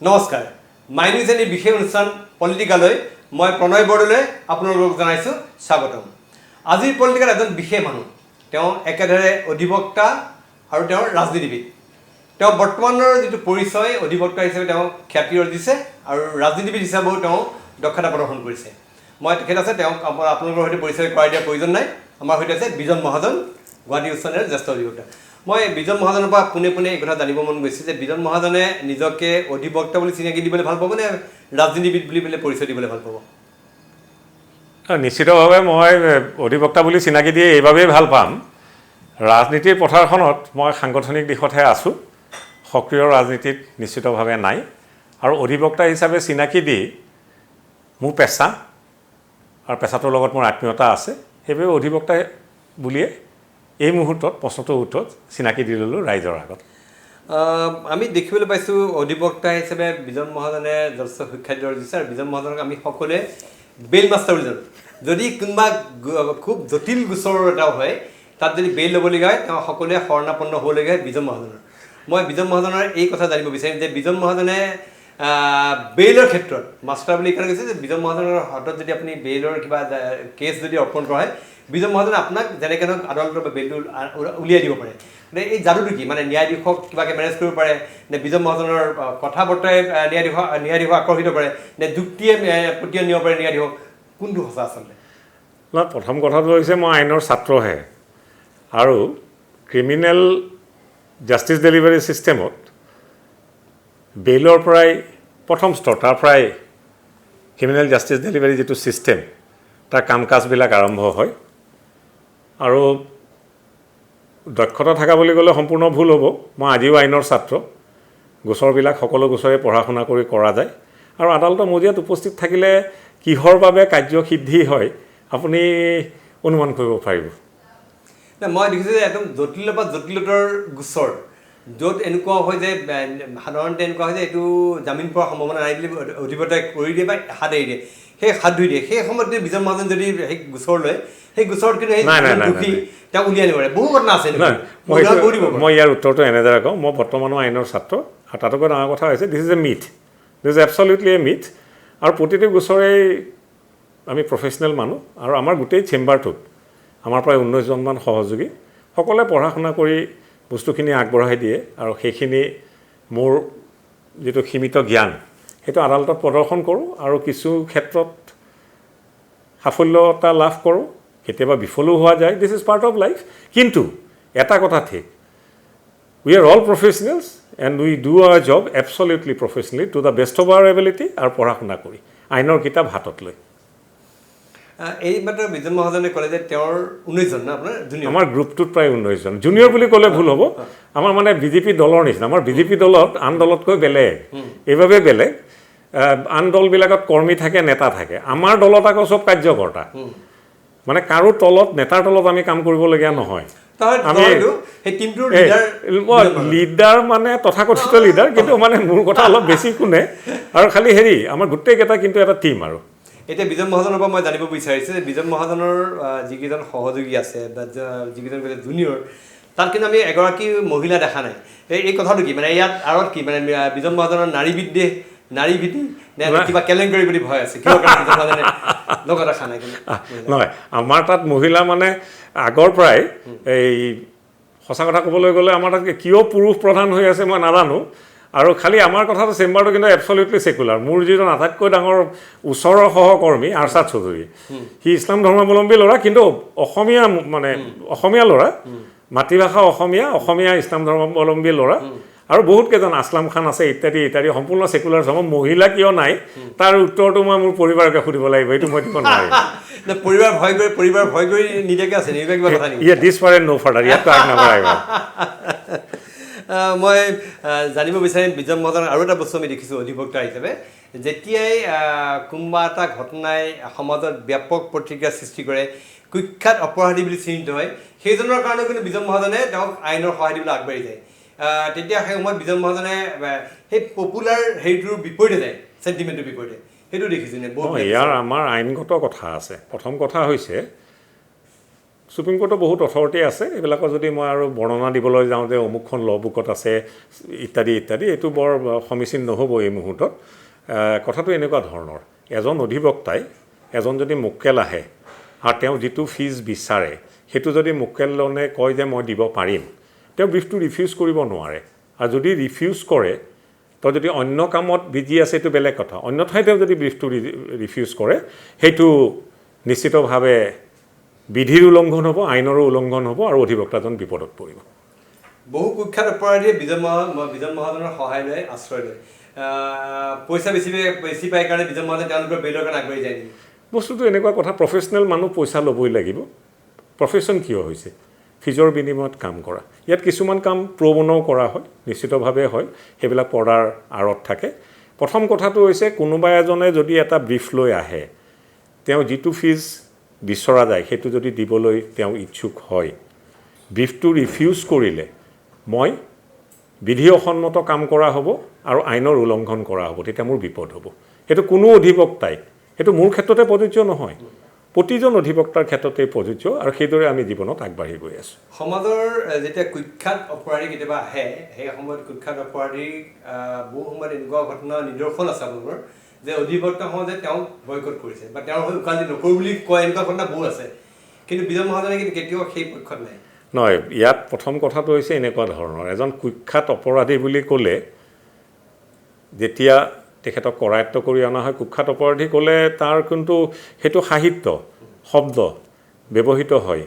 নমস্কাৰ মাইনুজেনী বিশেষ অনুষ্ঠান পলিটিকালৈ মই প্ৰণয় বৰদলৈ আপোনালোকক জনাইছোঁ স্বাগতম। আজিৰ পলিটিকাৰ এজন বিশেষ মানুহ, তেওঁ একেদৰে অধিবক্তা আৰু তেওঁৰ ৰাজনীতিবিদ। তেওঁ বৰ্তমানৰ যিটো পৰিচয় অধিবক্তা হিচাপে তেওঁ খ্যাতি অৰ্জিছে আৰু ৰাজনীতিবিদ হিচাপেও তেওঁ দক্ষতা প্ৰদৰ্শন কৰিছে। মই তেখেত আছে, তেওঁক আপোনালোকৰ সৈতে পৰিচয় কৰাই দিয়াৰ প্ৰয়োজন নাই। আমাৰ সৈতে আছে বিজন মহাজন, গুৱাহাটী উচ্চ ন্যায়ালয়ৰ জ্যেষ্ঠ অধিবক্তা। মই বিজন মহাজনৰ পৰা পোনে পোনে এই কথা জানিব মন গৈছে যে বিজন মহাজনে নিজকে অধিবক্তা বুলি চিনাকি দিবলৈ ভাল পাব নে ৰাজনীতিবিদ বুলি পেলাই পৰিচয় দিবলৈ ভাল পাব? নিশ্চিতভাৱে মই অধিবক্তা বুলি চিনাকি দিয়ে এইবাবেই ভাল পাম, ৰাজনীতিৰ পথাৰখনত মই সাংগঠনিক দিশতহে আছোঁ, সক্ৰিয় ৰাজনীতিত নিশ্চিতভাৱে নাই। আৰু অধিবক্তা হিচাপে চিনাকি দি মোৰ পেচা আৰু পেচাটোৰ লগত মোৰ আত্মীয়তা আছে, সেইবাবে অধিবক্তা বুলিয়ে এই মুহূৰ্তত প্ৰশ্নটোৰ উত্তৰত চিনাকি দি ল'লোঁ ৰাইজৰ আগত। আমি দেখিবলৈ পাইছোঁ অধিবক্তা হিচাপে বিজন মহাজনে যথেষ্ট সুখ্যাতি অৰ্জিছে আৰু বিজন মহাজনক আমি সকলোৱে বেইল মাষ্টাৰ বুলি জানো। যদি কোনোবা খুব জটিল গোচৰ এটা হয়, তাত যদি বেইল ল'বলগীয়া হয়, তেওঁ সকলোৱে শৰণাপন্ন হ'বলগীয়া হয় বিজন মহাজনৰ। মই বিজন মহাজনৰ এই কথা জানিব বিচাৰিম যে বিজন মহাজনে বেইলৰ ক্ষেত্ৰত মাষ্টাৰ বুলি কাৰণে কৈছে যে বিজন মহাজনৰ হাতত যদি আপুনি বেইলৰ কিবা কেছ যদি অৰ্পণ কৰা হয়, বিজন মহাজনে আপোনাক যেনেকৈ ধৰক আদালতৰ পৰা বেইলটো উলিয়াই দিব পাৰে। মানে এই যাদুটো কি, মানে ন্যায়াধীশক কিবাকৈ মেনেজ কৰিব পাৰে নে বিজন মহাজনৰ কথা বতৰাই ন্যায়াধীশক আকৰ্ষিত কৰে নে যুক্তিয়ে পতিয়ন নিব পাৰে ন্যায়াধীশক, কোনটো সঁচা আচলতে? প্ৰথম কথাটো হৈছে মই আইনৰ ছাত্ৰহে, আৰু ক্ৰিমিনেল জাষ্টিচ ডেলিভাৰী ছিষ্টেমত বেইলৰ পৰাই প্ৰথম স্তৰ, তাৰ পৰাই ক্ৰিমিনেল জাষ্টিচ ডেলিভাৰী যিটো ছিষ্টেম তাৰ কাম কাজবিলাক আৰম্ভ হয়। আৰু দক্ষতা থকা বুলি ক'লে সম্পূৰ্ণ ভুল হ'ব। মই আজিও আইনৰ ছাত্ৰ, গোচৰবিলাক সকলো গোচৰে পঢ়া শুনা কৰি কৰা যায়। আৰু আদালতৰ মজিয়াত উপস্থিত থাকিলে কিহৰ বাবে কাৰ্যসিদ্ধি হয় আপুনি অনুমান কৰিব পাৰিব। মই দেখিছোঁ যে একদম জটিলৰ পৰা জটিলতৰ গোচৰ, য'ত এনেকুৱা হয় যে সাধাৰণতে এনেকুৱা হয় যে এইটো জামিন পোৱাৰ সম্ভাৱনা নাই বুলি অধিবক্তাই কৰি দিয়ে বা হাত এৰি দিয়ে, সেই হাত ধুই দিয়ে। সেই সময়ত যদি বিজন মহাজন যদি সেই গোচৰ লয়, সেই গোচৰত কিন্তু সেই দোষী তেওঁক উলিয়াই নিব পাৰে। বহু ঘটনা আছে। মই ইয়াৰ উত্তৰটো এনেদৰে কওঁ, মই বৰ্তমানৰ আইনৰ ছাত্ৰ, আৰু তাতকৈ ডাঙৰ কথা হৈছে this is a myth, this is absolutely a myth. আৰু প্ৰতিটো গোচৰেই আমি প্ৰফেচনেল মানুহ, আৰু আমাৰ গোটেই চেম্বাৰটোত আমাৰ প্ৰায় 19জনমান সহযোগী, সকলোৱে পঢ়া শুনা কৰি বস্তুখিনি আগবঢ়াই দিয়ে, আৰু সেইখিনি মোৰ যিটো সীমিত জ্ঞান সেইটো আদালতত প্ৰদৰ্শন কৰোঁ, আৰু কিছু ক্ষেত্ৰত সাফল্যতা লাভ কৰোঁ, কেতিয়াবা বিফলো হোৱা যায়। This is part of life. কিন্তু এটা কথা ঠিক, we are all professionals and we do our job absolutely professionally to the best of our ability, আৰু পঢ়া শুনা কৰি আইনৰ কিতাপ হাতত লৈ। এই মাত্ৰ বিজন মহাজনে ক'লে যে তেওঁৰ 19জন না আপোনাৰ জুনিয়ৰ, আমাৰ গ্ৰুপটোত প্ৰায় 19জন। জুনিয়ৰ বুলি ক'লে ভুল হ'ব, আমাৰ মানে বিজেপি দলৰ নিচিনা। আমাৰ বিজেপি দলত আন দলতকৈ বেলেগ, এইবাবে বেলেগ, আন দলবিলাকত কৰ্মী থাকে, নেতা থাকে। আমাৰ দলত আকৌ চব কাৰ্যকৰ্তা, মানে কাৰো তলত, নেতাৰ তলত আমি কাম কৰিবলগীয়া নহয়। আমি লিডাৰ মানে তথাকথিত লিডাৰ, কিন্তু মানে মোৰ কথা অলপ বেছি শুনে, আৰু খালি হেৰি আমাৰ গোটেইকেইটা কিন্তু এটা টীম। আৰু এতিয়া বিজন মহাজনৰ পৰা মই জানিব বিচাৰিছোঁ যে বিজন মহাজনৰ যিকেইজন সহযোগী আছে বা যিকেইজন জুনিয়ৰ, তাত কিন্তু আমি এগৰাকী মহিলা দেখা নাই। এই কথাটো কি, মানে ইয়াত আঁৰত কি, মানে বিজন মহাজনৰ নাৰী বিদ্বেষ, নাৰী ভীতি নে কিবা কেলেংকাৰী বুলি ভয় আছে? লগত দেখা নাই নহয়, আমাৰ তাত মহিলা মানে আগৰ পৰাই, এই সঁচা কথা ক'বলৈ গ'লে আমাৰ তাত কিয় পুৰুষ প্ৰধান হৈ আছে মই নাজানো। আৰু খালি আমাৰ কথাটো চেম্বাৰটো কিন্তু এবছলিউটলি ছেকুলাৰ। মোৰ যিজন আটাইতকৈ ডাঙৰ ওচৰৰ সহকৰ্মী আৰছাদ চৌধুৰী, সি ইছলাম ধৰ্মাৱলম্বী ল'ৰা, কিন্তু অসমীয়া, মানে অসমীয়া ল'ৰা, মাতৃভাষা অসমীয়া ইছলাম ধৰ্মাৱলম্বী ল'ৰা, আৰু বহুত কেইজন আসলাম খান আছে ইত্যাদি ইত্যাদি, সম্পূৰ্ণ ছেকুলাৰ ধৰ্ম। মহিলা কিয় নাই তাৰ উত্তৰটো মই মোৰ পৰিবাৰকে সুধিব লাগিব, এইটো মই দিব নোৱাৰিম। পৰিবাৰ ভয় কৰি নিদিয়াকৈ আছে নেকি কিবা কথা নেকি? দিছ ফাৰ এণ্ড ন' ফাৰ্ডাৰ, ইয়াতকৈ আগ নাবাঢ়িব। মই জানিব বিচাৰিম বিজন মহাজনৰ আৰু এটা বস্তু আমি দেখিছোঁ অধিবক্তা হিচাপে, যেতিয়াই কোনোবা এটা ঘটনাই সমাজত ব্যাপক প্ৰতিক্ৰিয়া সৃষ্টি কৰে, কুখ্যাত অপৰাধী বুলি চিহ্নিত হয়, সেইজনৰ কাৰণে কিন্তু বিজন মহাজনে তেওঁক আইনৰ সহায় দিবলৈ আগবাঢ়ি যায়। তেতিয়া সেই সময়ত বিজন মহাজনে সেই পপুলাৰ হেৰিটোৰ বিপৰীতে যায়, চেণ্টিমেণ্টৰ বিপৰীতে। সেইটো দেখিছোঁ নে? ইয়াৰ আমাৰ আইনগত কথা আছে। প্ৰথম কথা হৈছে সুপ্ৰিম কোৰ্টৰ বহুত অথৰিটি আছে এইবিলাকৰ যদি মই আৰু বৰ্ণনা দিবলৈ যাওঁ যে অমুকখন ল বুকত আছে ইত্যাদি ইত্যাদি এইটো বৰ সমীচীন নহ'ব এই মুহূৰ্তত কথাটো এনেকুৱা ধৰণৰ এজন অধিবক্তাই এজন যদি মোক্কেল আহে আৰু তেওঁ যিটো ফিজ বিচাৰে সেইটো যদি মোক্কেলজনে কয় যে মই দিব পাৰিম তেওঁ ব্ৰিফটো ৰিফিউজ কৰিব নোৱাৰে আৰু যদি ৰিফিউজ কৰে তো যদি অন্য কামত বিজি আছে এইটো বেলেগ কথা অন্যথাই তেওঁ যদি ব্ৰিফটো ৰিফিউজ কৰে সেইটো নিশ্চিতভাৱে বিধিৰ উলংঘন হ'ব আইনৰো উলংঘন হ'ব আৰু অধিবক্তাজন বিপদত পৰিব বহু কুখ্যাত অপৰাধীয়ে বিজন মহাজনৰ সহায় লৈ আশ্ৰয় লয় পইচা বেছি পাই কাৰণে বিজন মহাজনে তেওঁলোকৰ বেইলৰ কাৰণে আগবাঢ়ি যায় নেকি বস্তুটো এনেকুৱা কথা প্ৰফেচনেল মানুহ পইচা ল'বই লাগিব প্ৰফেশ্যন কিয় হৈছে ফিজৰ বিনিময়ত কাম কৰা ইয়াত কিছুমান কাম প্ৰবনও কৰা হয় নিশ্চিতভাৱে হয় সেইবিলাক পৰ্দাৰ আঁৰত থাকে প্ৰথম কথাটো হৈছে কোনোবা এজনে যদি এটা ব্ৰিফ লৈ আহে তেওঁ যিটো ফিজ বিচৰা যায় সেইটো যদি দিবলৈ তেওঁ ইচ্ছুক হয় ব্ৰিফটো ৰিফিউজ কৰিলে মই বিধি অসন্মত কাম কৰা হ'ব আৰু আইনৰ উলংঘন কৰা হ'ব তেতিয়া মোৰ বিপদ হ'ব সেইটো কোনো অধিবক্তাই সেইটো মোৰ ক্ষেত্ৰতে প্ৰযোজ্য নহয় প্ৰতিজন অধিবক্তাৰ ক্ষেত্ৰতে প্ৰযোজ্য আৰু সেইদৰে আমি জীৱনত আগবাঢ়ি গৈ আছোঁ সমাজৰ যেতিয়া কুখ্যাত অপৰাধী কেতিয়াবা আহে সেই সময়ত কুখ্যাত অপৰাধীৰ বহু সময়ত এনেকুৱা ঘটনা নিদৰ্শন আছে আপোনালোকৰ যে অধিবক্তা সমাজে তেওঁক বয়কট কৰিছে বা তেওঁৰ হৈ উকালি নকৰোঁ বুলি কয় এনেকুৱা ঘটনা বহু আছে কিন্তু বিজন মহাজনে কিন্তু কেতিয়াও সেই পক্ষত নাই নহয় ইয়াত প্ৰথম কথাটো হৈছে এনেকুৱা ধৰণৰ এজন কুখ্যাত অপৰাধী বুলি ক'লে যেতিয়া তেখেতক কৰায়ত্ব কৰি অনা হয় কুখ্যাত অপৰাধী ক'লে তাৰ কিন্তু সেইটো সাহিত্য শব্দ ব্যৱহৃত হয়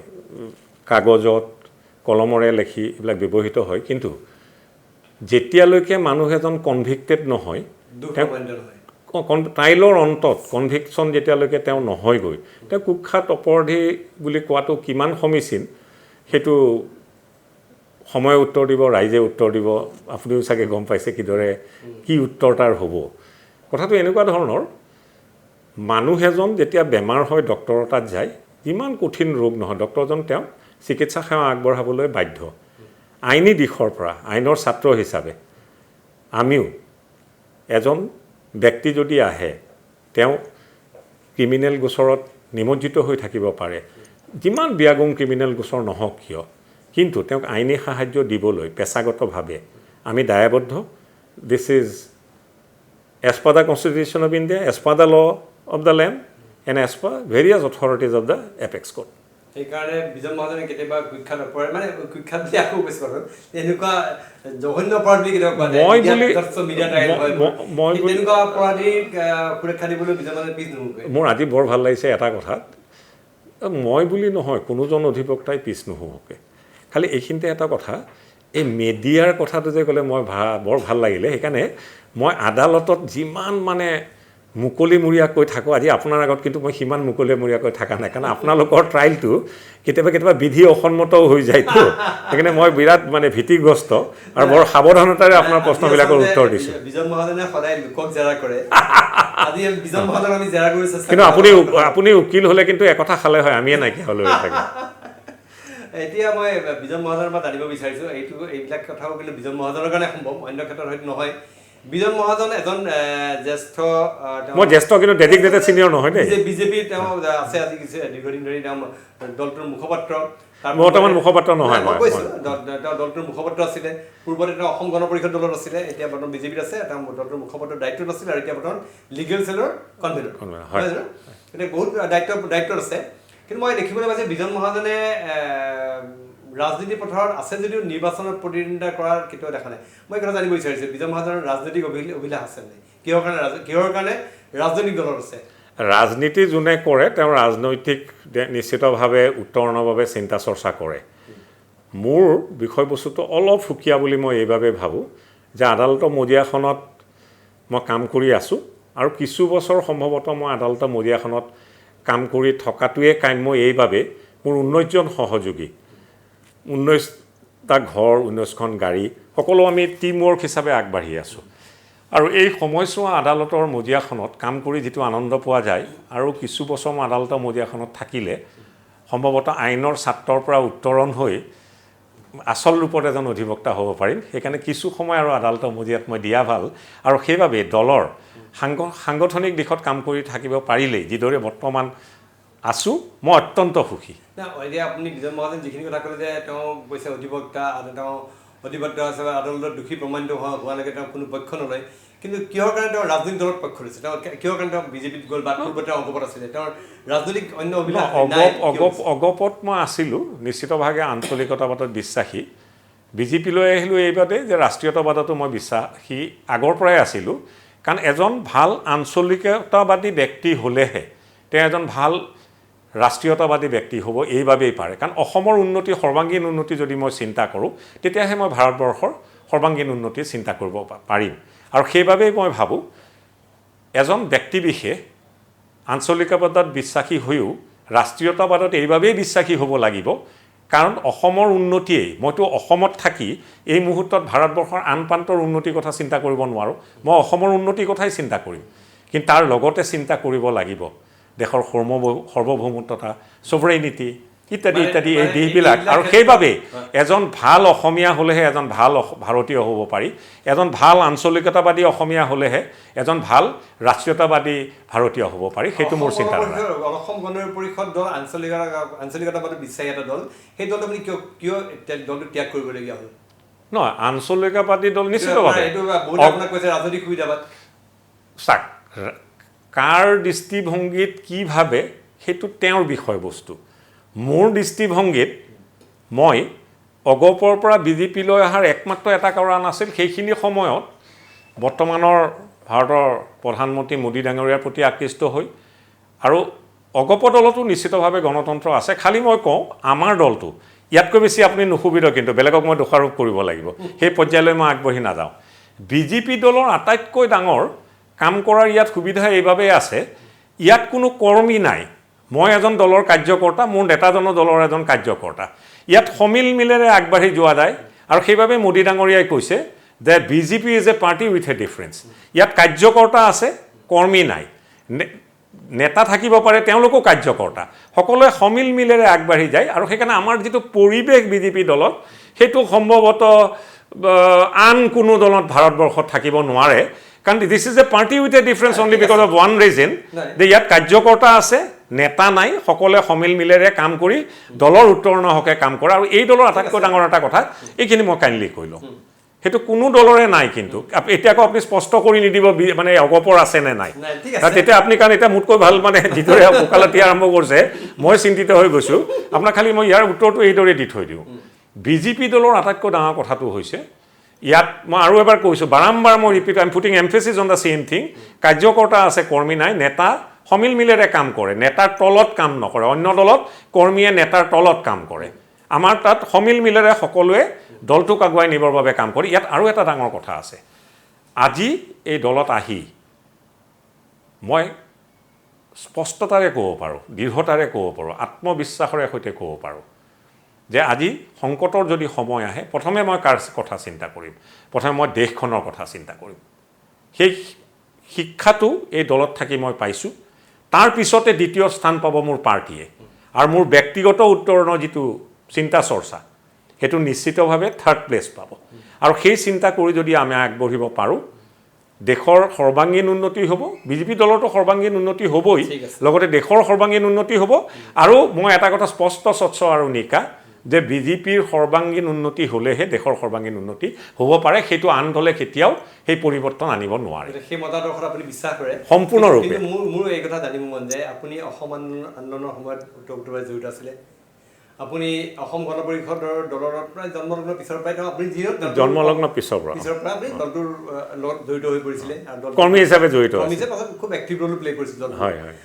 কাগজত কলমৰে লেখি এইবিলাক ব্যৱহৃত হয় কিন্তু যেতিয়ালৈকে মানুহ এজন কনভিক্টেড নহয় ট্ৰাইলৰ অন্তত কনভিকশ্যন যেতিয়ালৈকে তেওঁ নহয়গৈ তেওঁ কুখ্যাত অপৰাধী বুলি কোৱাটো কিমান সমীচীন সেইটো সময়ে উত্তৰ দিব ৰাইজে উত্তৰ দিব আপুনিও চাগে গম পাইছে কিদৰে কি উত্তৰ তাৰ হ'ব কথাটো এনেকুৱা ধৰণৰ মানুহ এজন যেতিয়া বেমাৰ হয় ডক্টৰৰ তাত যায় যিমান কঠিন ৰোগ নহয় ডক্টৰজন তেওঁ চিকিৎসা সেৱা আগবঢ়াবলৈ বাধ্য আইনী দিশৰ পৰা আইনৰ ছাত্ৰ হিচাপে আমিও এজন ব্যক্তি যদি আহে তেওঁ ক্ৰিমিনেল গোচৰত নিমজ্জিত হৈ থাকিব পাৰে যিমান বিয়াগুং ক্ৰিমিনেল গোচৰ নহওক কিয় কিন্তু তেওঁক আইনী সাহায্য দিবলৈ পেছাগতভাৱে আমি দায়বদ্ধ this is as per the constitution of India as per the law of the land and as per various authorities of the apex court সেইকাৰণে বিজন মহাজনে কেতিয়াবা কুখ্যাত অপৰাধ মানে কুখ্যাত বুলি আকৌ কৈছোঁ বাৰু এনেকুৱা জঘন্য অপৰাধ বুলি কেতিয়াবা তেনেকুৱা অপৰাধীক সুৰক্ষা দিবলৈ বিজন মহাজনে পিছ নোহোকে মোৰ আজি বৰ ভাল লাগিছে এটা কথাত মই বুলি নহয় কোনোজন অধিবক্তাই পিছ নোহোকে খালি এইখিনিতে এটা কথা এই মিডিয়াৰ কথাটো যে ক'লে মই বৰ ভাল লাগিলে সেইকাৰণে মই আদালতত যিমান মানে মুকলিমূৰীয়াকৈ থাকোঁ আজি আপোনাৰ আগত কিন্তু মই সিমান মুকলিমূৰীয়াকৈ থকা নাই কাৰণ আপোনালোকৰ ট্ৰাইলটো কেতিয়াবা বিধি অসন্মতও হৈ যায়তো সেইকাৰণে মই বিৰাট মানে ভীতিগ্ৰস্ত আৰু বৰ সাৱধানতাৰে আপোনাৰ প্ৰশ্নবিলাকৰ উত্তৰ দিছোঁ বিজন মহাজনে সদায় লোকক জেৰা কৰে আজি বিজন মহাজনক আমি জেৰা কৰি চেষ্টা কিন্তু আপুনি উকিল হ'লে কিন্তু একথা খালে হয় আমিয়ে নাইকিয়া হ'লে থাকে এতিয়া মই বিজন মহাজনৰ পৰা জানিব বিচাৰিছোঁ এইবিলাক কথাও কিন্তু বিজন মহাজনৰ কাৰণে সম্ভৱ অন্য ক্ষেত্ৰত হয়তো নহয় বিজন মহাজন এজন জ্যেষ্ঠ মই জ্যেষ্ঠ কিন্তু ডেডিকেটেড চিনিয়ৰ নহয় দেই বিজেপি তেওঁ আছে আজি দীৰ্ঘদিন ধৰি তেওঁ দলটোৰ মুখপাত্ৰ বৰ্তমান মুখপাত্ৰ নহয় মই কৈছোঁ তেওঁ দলটোৰ মুখপাত্ৰ আছিলে পূৰ্বতে তেওঁ অসম গণ পৰিষদ দলত আছিলে এতিয়া বৰ্তমান বিজেপিত আছে তেওঁ দলটোৰ মুখপাত্ৰৰ দায়িত্বত আছিলে আৰু এতিয়া বৰ্তমান লিগেল চেলৰ কনভেনৰ এতিয়া বহুত দায়িত্বত আছে কিন্তু মই দেখিবলৈ পাইছোঁ বিজন মহাজনে ৰাজনীতি পথাৰত আছে যদিও নিৰ্বাচনত প্ৰতিদ্বন্দ্বিতা কৰাৰ কেতিয়াও দেখা নাই মই এই কথা জানিব বিচাৰিছোঁ বিজন মহাজনৰ ৰাজনৈতিক অভিলাষ আছে নাই কিহৰ কাৰণে ৰাজনৈতিক দলত আছে ৰাজনীতি যোনে কৰে তেওঁ ৰাজনৈতিক নিশ্চিতভাৱে উত্তৰণৰ বাবে চিন্তা চৰ্চা কৰে মোৰ বিষয়বস্তুটো অলপ সুকীয়া বুলি মই এইবাবে ভাবোঁ যে আদালতৰ মজিয়াখনত মই কাম কৰি আছোঁ আৰু কিছু বছৰ সম্ভৱতঃ মই আদালতৰ মজিয়াখনত কাম কৰি থকাটোৱে কাম্য এইবাবে মোৰ 19জন সহযোগী 19টা ঘৰ 19খন গাড়ী সকলো আমি টিম ৱৰ্ক হিচাপে আগবাঢ়ি আছোঁ আৰু এই সময়ছোৱা আদালতৰ মজিয়াখনত কাম কৰি যিটো আনন্দ পোৱা যায় আৰু কিছু বছৰ মই আদালতৰ মজিয়াখনত থাকিলে সম্ভৱতঃ আইনৰ ছাত্ৰৰ পৰা উত্তৰণ হৈ আচল ৰূপত এজন অধিবক্তা হ'ব পাৰিম সেইকাৰণে কিছু সময় আৰু আদালতৰ মজিয়াত মই দিয়া ভাল আৰু সেইবাবে দলৰ সাংগঠনিক দিশত কাম কৰি থাকিব পাৰিলেই যিদৰে বৰ্তমান আছোঁ, মই অত্যন্ত সুখী। এতিয়া আপুনি বিজন মহাজন যিখিনি কথা ক'লে যে তেওঁ কৈছে অধিবক্তা আৰু তেওঁ অধিবক্তা আছে আদালতত দোষী প্ৰমাণিত হোৱালৈকে তেওঁ কোনো পক্ষ নলয়, কিন্তু কিহৰ কাৰণে তেওঁ ৰাজনৈতিক দলত পক্ষ লৈছে? তেওঁ কিহৰ কাৰণে তেওঁ বিজেপিত গ'ল বা পূৰ্বতে তেওঁ অগপত আছিলে? তেওঁৰ ৰাজনৈতিক অন্য অভিলাষ নাই? অগপত মই আছিলোঁ, নিশ্চিতভাৱে আঞ্চলিকতাবাদত বিশ্বাসী। বিজেপিলৈ আহিলোঁ এইবাবে যে ৰাষ্ট্ৰীয়তাবাদতো মই বিশ্বাসী আগৰ পৰাই আছিলোঁ, কাৰণ এজন ভাল আঞ্চলিকতাবাদী ব্যক্তি হ'লেহে তেওঁ এজন ভাল ৰাষ্ট্ৰীয়তাবাদী ব্যক্তি হ'ব এইবাবেই পাৰে। কাৰণ অসমৰ উন্নতি, সৰ্বাংগীন উন্নতি যদি মই চিন্তা কৰোঁ, তেতিয়াহে মই ভাৰতবৰ্ষৰ সৰ্বাংগীন উন্নতি চিন্তা কৰিব পাৰিম। আৰু সেইবাবেই মই ভাবোঁ এজন ব্যক্তি বিশেষ আঞ্চলিকতাবাদত বিশ্বাসী হৈও ৰাষ্ট্ৰীয়তাবাদত এইবাবেই বিশ্বাসী হ'ব লাগিব, কাৰণ অসমৰ উন্নতিয়েই, মইতো অসমত থাকি এই মুহূৰ্তত ভাৰতবৰ্ষৰ আন প্ৰান্তৰ উন্নতিৰ কথা চিন্তা কৰিব নোৱাৰোঁ। মই অসমৰ উন্নতিৰ কথাই চিন্তা কৰিম, কিন্তু তাৰ লগতে চিন্তা কৰিব লাগিব দেশৰ সাৰ্বভৌমত্বতা, ছভৰেইনিটি ইত্যাদি ইত্যাদি এই দিশবিলাক। আৰু সেইবাবে এজন ভাল অসমীয়া হ'লেহে এজন ভাল ভাৰতীয় হ'ব পাৰি, এজন ভাল আঞ্চলিকতাবাদী অসমীয়া হ'লেহে এজন ভাল ৰাষ্ট্ৰীয়তাবাদী ভাৰতীয় হ'ব পাৰি। সেইটো মোৰ চিন্তাধাৰা। অসম গণ পৰিষদ দল আঞ্চলিকতাবাদী বিশ্বাসী এটা দল, সেই দলটো আপুনি কিয় দলটো ত্যাগ কৰিবলগীয়া হ'ল? নহয়, আঞ্চলিকতাবাদী দল নিশ্চিতভাৱে ৰাজনৈতিক সুবিধাবাদ চাওক, কাৰ দৃষ্টিভংগীত কি ভাবে সেইটো তেওঁৰ বিষয়বস্তু। মোৰ দৃষ্টিভংগীত মই অগপৰ পৰা বিজেপিলৈ অহাৰ একমাত্ৰ এটা কাৰণ আছিল, সেইখিনি সময়ত বৰ্তমানৰ ভাৰতৰ প্ৰধানমন্ত্ৰী মোদী ডাঙৰীয়াৰ প্ৰতি আকৃষ্ট হৈ, আৰু অগপ দলতো নিশ্চিতভাৱে গণতন্ত্ৰ আছে। খালি মই কওঁ আমাৰ দলটো ইয়াতকৈ বেছি আপুনি নুসুবিধা, কিন্তু বেলেগক মই দোষাৰোপ কৰিব লাগিব, সেই পৰ্যায়লৈ মই আগবাঢ়ি নাযাওঁ। বিজেপি দলৰ আটাইতকৈ ডাঙৰ কাম কৰাৰ ইয়াত সুবিধা এইবাবেই আছে, ইয়াত কোনো কৰ্মী নাই। মই এজন দলৰ কাৰ্যকৰ্তা, মোৰ নেতাজনৰ দলৰ এজন কাৰ্যকৰ্তা। ইয়াত সমিল মিলেৰে আগবাঢ়ি যোৱা যায়, আৰু সেইবাবে মোদী ডাঙৰীয়াই কৈছে যে BJP is a party with a difference. ইয়াত কাৰ্যকৰ্তা আছে, কৰ্মী নাই। নেতা থাকিব পাৰে, তেওঁলোকো কাৰ্যকৰ্তা, সকলোৱে সমিল মিলেৰে আগবাঢ়ি যায়। আৰু সেইকাৰণে আমাৰ যিটো পৰিৱেশ বিজেপি দলত, সেইটো সম্ভৱতঃ আন কোনো দলত ভাৰতবৰ্ষত থাকিব নোৱাৰে। কাৰণ this is a party with a difference only because of one reason, যে ইয়াত কাৰ্যকৰ্তা আছে, নেতা নাই, সকলোৱে সমিল মিলেৰে কাম কৰি দলৰ উত্তৰণৰ হকে কাম কৰে। আৰু এই দলৰ আটাইতকৈ ডাঙৰ এটা কথা, এইখিনি মই কাইণ্ডলি কৈ লওঁ, সেইটো কোনো দলৰে নাই। কিন্তু এতিয়া আকৌ আপুনি স্পষ্ট কৰি নিদিব মানে অগপৰ আছে নে নাই, তেতিয়া আপুনি, কাৰণ এতিয়া মোতকৈ ভাল মানে যিদৰে ওকালতি আৰম্ভ কৰিছে, মই চিন্তিত হৈ গৈছোঁ। আপোনাক খালি মই ইয়াৰ উত্তৰটো এইদৰে দি থৈ দিওঁ। বিজেপি দলৰ আটাইতকৈ ডাঙৰ কথাটো হৈছে, ইয়াত মই আৰু এবাৰ কৈছোঁ, বাৰম্বাৰ মই repeat, I am putting emphasis on the same thing, কাৰ্যকৰ্তা আছে, কৰ্মী নাই, নেতা সমিল মিলেৰে কাম কৰে, নেতাৰ তলত কাম নকৰে। অন্য দলত কৰ্মীয়ে নেতাৰ তলত কাম কৰে, আমাৰ তাত সমিল মিলেৰে সকলোৱে দলটোক আগুৱাই নিবৰ বাবে কাম কৰে। ইয়াত আৰু এটা ডাঙৰ কথা আছে, আজি এই দলত আহি মই স্পষ্টতাৰে ক'ব পাৰোঁ, দৃঢ়তাৰে ক'ব পাৰোঁ, আত্মবিশ্বাসৰে সৈতে ক'ব পাৰোঁ যে আজি সংকটৰ যদি সময় আহে, প্ৰথমে মই কাৰ কথা চিন্তা কৰিম? প্ৰথমে মই দেশখনৰ কথা চিন্তা কৰিম। সেই শিক্ষাটো এই দলত থাকি মই পাইছোঁ। তাৰ পিছতে দ্বিতীয় স্থান পাব মোৰ পাৰ্টীয়ে, আৰু মোৰ ব্যক্তিগত উত্তৰণৰ যিটো চিন্তা চৰ্চা, সেইটো নিশ্চিতভাৱে থাৰ্ড প্লেচ পাব। আৰু সেই চিন্তা কৰি যদি আমি আগবাঢ়িব পাৰোঁ, দেশৰ সৰ্বাংগীন উন্নতি হ'ব, বিজেপি দলতো সৰ্বাংগীন উন্নতি হ'বই, লগতে দেশৰ সৰ্বাংগীন উন্নতি হ'ব। আৰু মই এটা কথা স্পষ্ট স্বচ্ছ আৰু নিকা, যে বিজেপিৰ সৰ্বাংগীন উন্নতি হ'লেহে দেশৰ সৰ্বাংগীন উন্নতি হ'ব পাৰে। সেইটো আন দলে কেতিয়াও সেই পৰিৱৰ্তন আনিব নোৱাৰে। সেই মতাদৰ্শত আপুনি বিশ্বাস কৰে সম্পূৰ্ণৰূপে? মোৰ এই কথা জানিব মন যায়, আপুনি অসম আন্দোলনৰ সময়ত উত্তৰ পূৰ্বাঞ্চলত জড়িত আছিলে, আপুনি অসম গণ পৰিষদৰ দলৰ প্ৰায় জন্মলগ্ন পিছৰ পৰাই, আপুনি জন্মলগ্ন পিছৰ পৰা আপুনি দলটোৰ লগত জড়িত হৈ পৰিছিলে, কৰ্মী হিচাপে জড়িত পাছত খুব এক্টিভ ৰোল প্লে কৰিছিল। হয় হয়,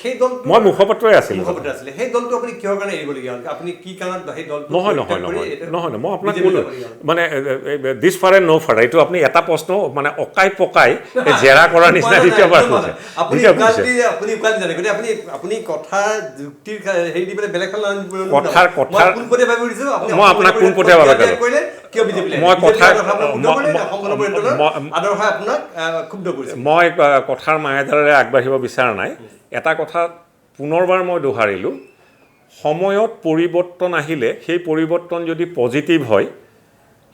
সেই দলটো মই মুখপাত্ৰই আছিলোঁ। সেই দলটো আপুনি কিহৰ কাৰণে এৰিবলগীয়া হ'ল? আপুনি কি কাৰণত সেই দলটো? নহয়, মই আপোনাক ক'লোঁ মানে দিছ ফাৰ এণ্ড ন' ফাৰ, এইটো আপুনি এটা প্ৰশ্ন মানে অকাই পকাই জেৰা কৰাৰ নিচিনা দ্বিতীয়বাৰ কৈছে। আপুনি কথা যুক্তিৰ হেৰি দি পেলাই বেলেগ কথাৰ মই আপোনাক পোনপটীয়াভাৱে মই কথাৰ মায়াজাৰেৰে আগবাঢ়িব বিচৰা নাই। এটা কথা পুনৰবাৰ মই দোহাৰিলোঁ, সময়ত পৰিৱৰ্তন আহিলে সেই পৰিৱৰ্তন যদি পজিটিভ হয়,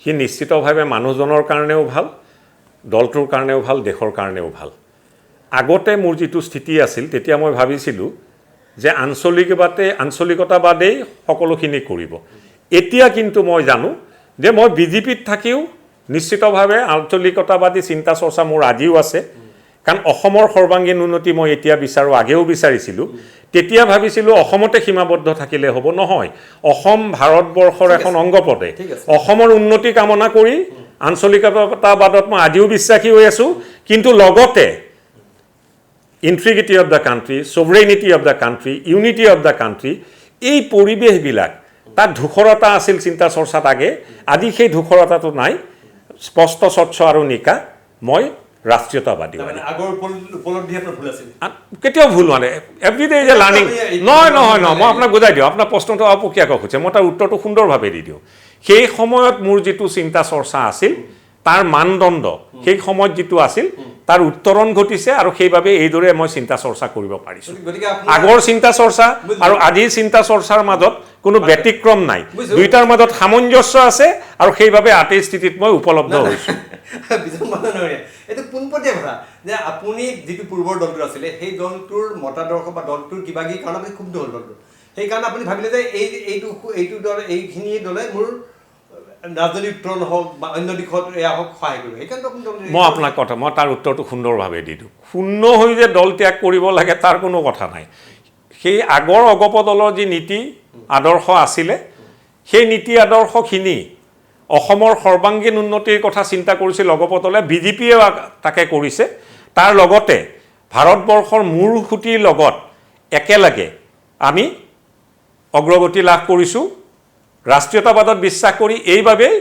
সি নিশ্চিতভাৱে মানুহজনৰ কাৰণেও ভাল, দলটোৰ কাৰণেও ভাল, দেশৰ কাৰণেও ভাল। আগতে মোৰ যিটো স্থিতি আছিল, তেতিয়া মই ভাবিছিলোঁ যে আঞ্চলিকতাবাদেই সকলোখিনি কৰিব। এতিয়া কিন্তু মই জানো যে মই বিজেপিত থাকিও নিশ্চিতভাৱে আঞ্চলিকতাবাদী চিন্তা চৰ্চা মোৰ আজিও আছে, কাৰণ অসমৰ সৰ্বাংগীন উন্নতি মই এতিয়া বিচাৰোঁ, আগেও বিচাৰিছিলোঁ। তেতিয়া ভাবিছিলোঁ অসমতে সীমাবদ্ধ থাকিলে হ'ব, নহয়, অসম ভাৰতবৰ্ষৰ এখন অংগপদে। অসমৰ উন্নতি কামনা কৰি আঞ্চলিকতাবাদত মই আজিও বিশ্বাসী হৈ আছোঁ, কিন্তু লগতে integrity of the country, sovereignty of the country, unity of the country, এই পৰিৱেশবিলাক তাত ধূসৰতা আছিল চিন্তা চৰ্চাত আগে, আজি সেই ধূসৰতাটো নাই, স্পষ্ট স্বচ্ছ আৰু নিকা মই ৰাষ্ট্ৰীয়তাবাদী। কেতিয়াও ভুল মানে এভৰিডে ইজ এ লাৰ্ণিং। নহয় নহয় নহয়, মই আপোনাক বুজাই দিওঁ, আপোনাৰ প্ৰশ্নটো অপকীয়াকৈ সুধিছে, মই তাৰ উত্তৰটো সুন্দৰভাৱে দি দিওঁ। সেই সময়ত মোৰ যিটো চিন্তা চৰ্চা আছিল তাৰ মানদণ্ড সেই সময়ত যিটো আছিল তাৰ উত্তৰণ ঘটিছে, আৰু সেইবাবে এইদৰে মই চিন্তা চৰ্চা কৰিব পাৰিছোঁ। আগৰ চিন্তা চৰ্চা আৰু আজিৰ চিন্তা চৰ্চাৰ মাজত কোনো ব্যতিক্ৰম নাই, দুইটাৰ মাজত সামঞ্জস্য আছে, আৰু সেইবাবে আটেই স্থিতিত মই উপলব্ধ হৈছোঁ। এইটো পোনপটীয়া কথা যে আপুনি যিটো পূৰ্বৰ দলটো আছিলে সেই দলটোৰ মতাদৰ্শ বা দলটোৰ কিবা কিবি কাৰণ আপুনি ক্ষুব্ধ হ'ল দলটো, সেইকাৰণে আপুনি ভাবিলে যে এইটো দল এইখিনি দলে মোৰ ৰাজনৈতিক উত্তৰণ হওক বা অন্য দিশত এয়া হওক সহায় কৰিব, সেইকাৰণে মই আপোনাক কথা মই তাৰ উত্তৰটো সুন্দৰভাৱে দি দিওঁ। শূন্য হৈ যে দল ত্যাগ কৰিব লাগে তাৰ কোনো কথা নাই। সেই আগৰ অগপ দলৰ যি নীতি আদৰ্শ আছিলে সেই নীতি আদৰ্শখিনি অসমৰ সৰ্বাংগীন উন্নতিৰ কথা চিন্তা কৰিছিল অগপ দলে, বিজেপিয়ে তাকে কৰিছে। তাৰ লগতে ভাৰতবৰ্ষৰ মূৰ খুঁটিৰ লগত একেলগে আমি অগ্ৰগতি লাভ কৰিছোঁ ৰাষ্ট্ৰীয়তাবাদত বিশ্বাস কৰি, এইবাবেই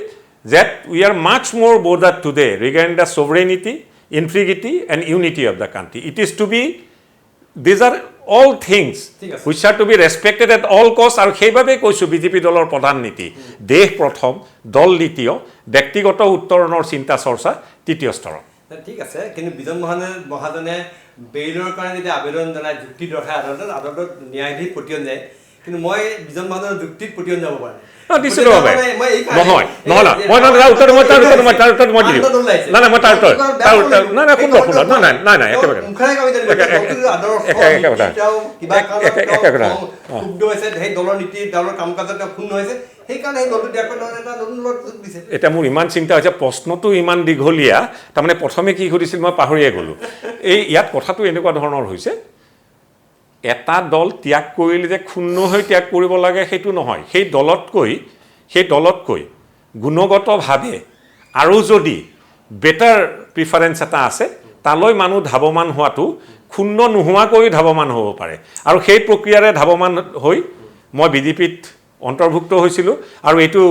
that we are much more bothered today regarding the sovereignty, integrity and unity of the country. It is to be, these are all things which are to be respected at all costs, আৰু সেইবাবেই কৈছোঁ BJP দলৰ প্ৰধান নীতি দেশ প্ৰথম, দল দ্বিতীয়, ব্যক্তিগত উত্তৰণৰ চিন্তা চৰ্চা তৃতীয় স্তৰত। ঠিক আছে, কিন্তু বিজন মহাজনে বেইলৰ কাৰণে যেতিয়া আবেদন জনায় যুক্তি দৰ্শাই আদালতত ন্যায়াধীশ পতিয়ন যায়, কিন্তু মই বিজন মহাজনৰ যুক্তিত পতিয়ন যাব পৰা নাই। নিশ্চিতভাৱে নহয় নহয় মই তাৰ উত্তৰ মই দি দিম। নাই নাই মই তাৰ উত্তৰ নাই নাই সুন্দৰ সুন্দৰ নাই নাই নাই নাই একেবাৰে এতিয়া মোৰ ইমান চিন্তা হৈছে, প্ৰশ্নটো ইমান দীঘলীয়া, তাৰমানে প্ৰথমে কি সুধিছিল মই পাহৰিয়ে গ'লোঁ। ইয়াত কথাটো এনেকুৱা ধৰণৰ হৈছে, এটা দল ত্যাগ কৰিলে যে ক্ষুণ্ণ হৈ ত্যাগ কৰিব লাগে সেইটো নহয়। সেই দলতকৈ গুণগতভাৱে আৰু যদি বেটাৰ প্ৰিফাৰেঞ্চ এটা আছে তালৈ মানুহ ধাৱমান হোৱাটো ক্ষুণ্ণ নোহোৱাকৈ ধাৱমান হ'ব পাৰে, আৰু সেই প্ৰক্ৰিয়াৰে ধাৱমান হৈ মই বিজেপিত অন্তৰ্ভুক্ত হৈছিলোঁ। আৰু এইটো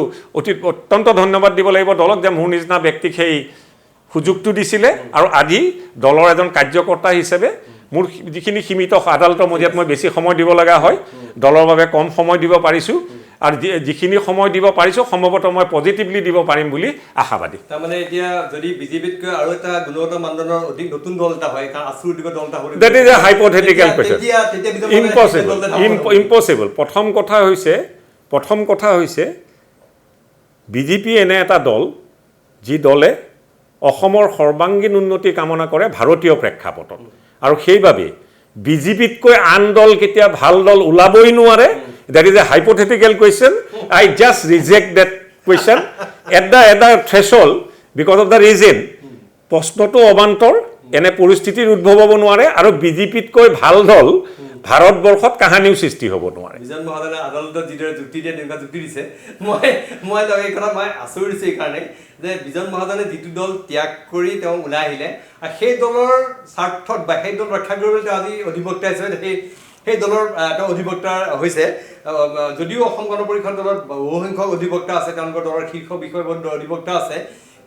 অত্যন্ত ধন্যবাদ দিব লাগিব দলক যে মোৰ নিচিনা ব্যক্তিক সেই সুযোগটো দিছিলে, আৰু আজি দলৰ এজন কাৰ্যকৰ্তা হিচাপে মোৰ যিখিনি সীমিত আদালতৰ মজিয়াত মই বেছি সময় দিব লগা হয়, দলৰ বাবে কম সময় দিব পাৰিছোঁ, আৰু যিখিনি সময় দিব পাৰিছোঁ সম্ভৱতঃ মই পজিটিভলি দিব পাৰিম বুলি আশাবাদী। তাৰমানে এতিয়া যদি বিজেপিতকৈ আৰু এটা গুণগত মানদণ্ডৰ অধিক নতুন দল এটা হয়, কাৰণ আচুৰ দল এটা হয়, that is a hypothetical question, impossible. প্ৰথম কথা হৈছে বিজেপি এনে এটা দল যি দলে অসমৰ সৰ্বাংগীন উন্নতি কামনা কৰে ভাৰতীয় প্ৰেক্ষাপটত, আৰু সেইবাবে বিজেপিতকৈ আন দল কেতিয়া ভাল দল ওলাবই নোৱাৰে। That is a hypothetical question. I just reject that question at the threshold because of the reason প্ৰশ্নটো অবান্তৰ, এনে পৰিস্থিতিৰ উদ্ভৱ হ'ব নোৱাৰে, আৰু বিজেপিতকৈ ভাল দল ভাৰতবৰ্ষত কাহানিও সৃষ্টি হ'ব নোৱাৰে। বিজন মহাজনে আদালতত যিদৰে যুক্তি দিয়ে তেনেকুৱা যুক্তি দিছে, মই এই কথা মই আচৰিত দিছোঁ এইকাৰণে যে বিজন মহাজনে যিটো দল ত্যাগ কৰি তেওঁ ওলাই আহিলে, আৰু সেই দলৰ স্বাৰ্থত বা সেই দল ৰক্ষা কৰিবলৈ তেওঁ আজি অধিবক্তা হিচাপে সেই দলৰ তেওঁ অধিবক্তা হৈছে। যদিও অসম গণ পৰিষদ দলত বহুসংখ্যক অধিবক্তা আছে, তেওঁলোকৰ দলৰ শীৰ্ষ বিষয়বদ্ধ অধিবক্তা আছে,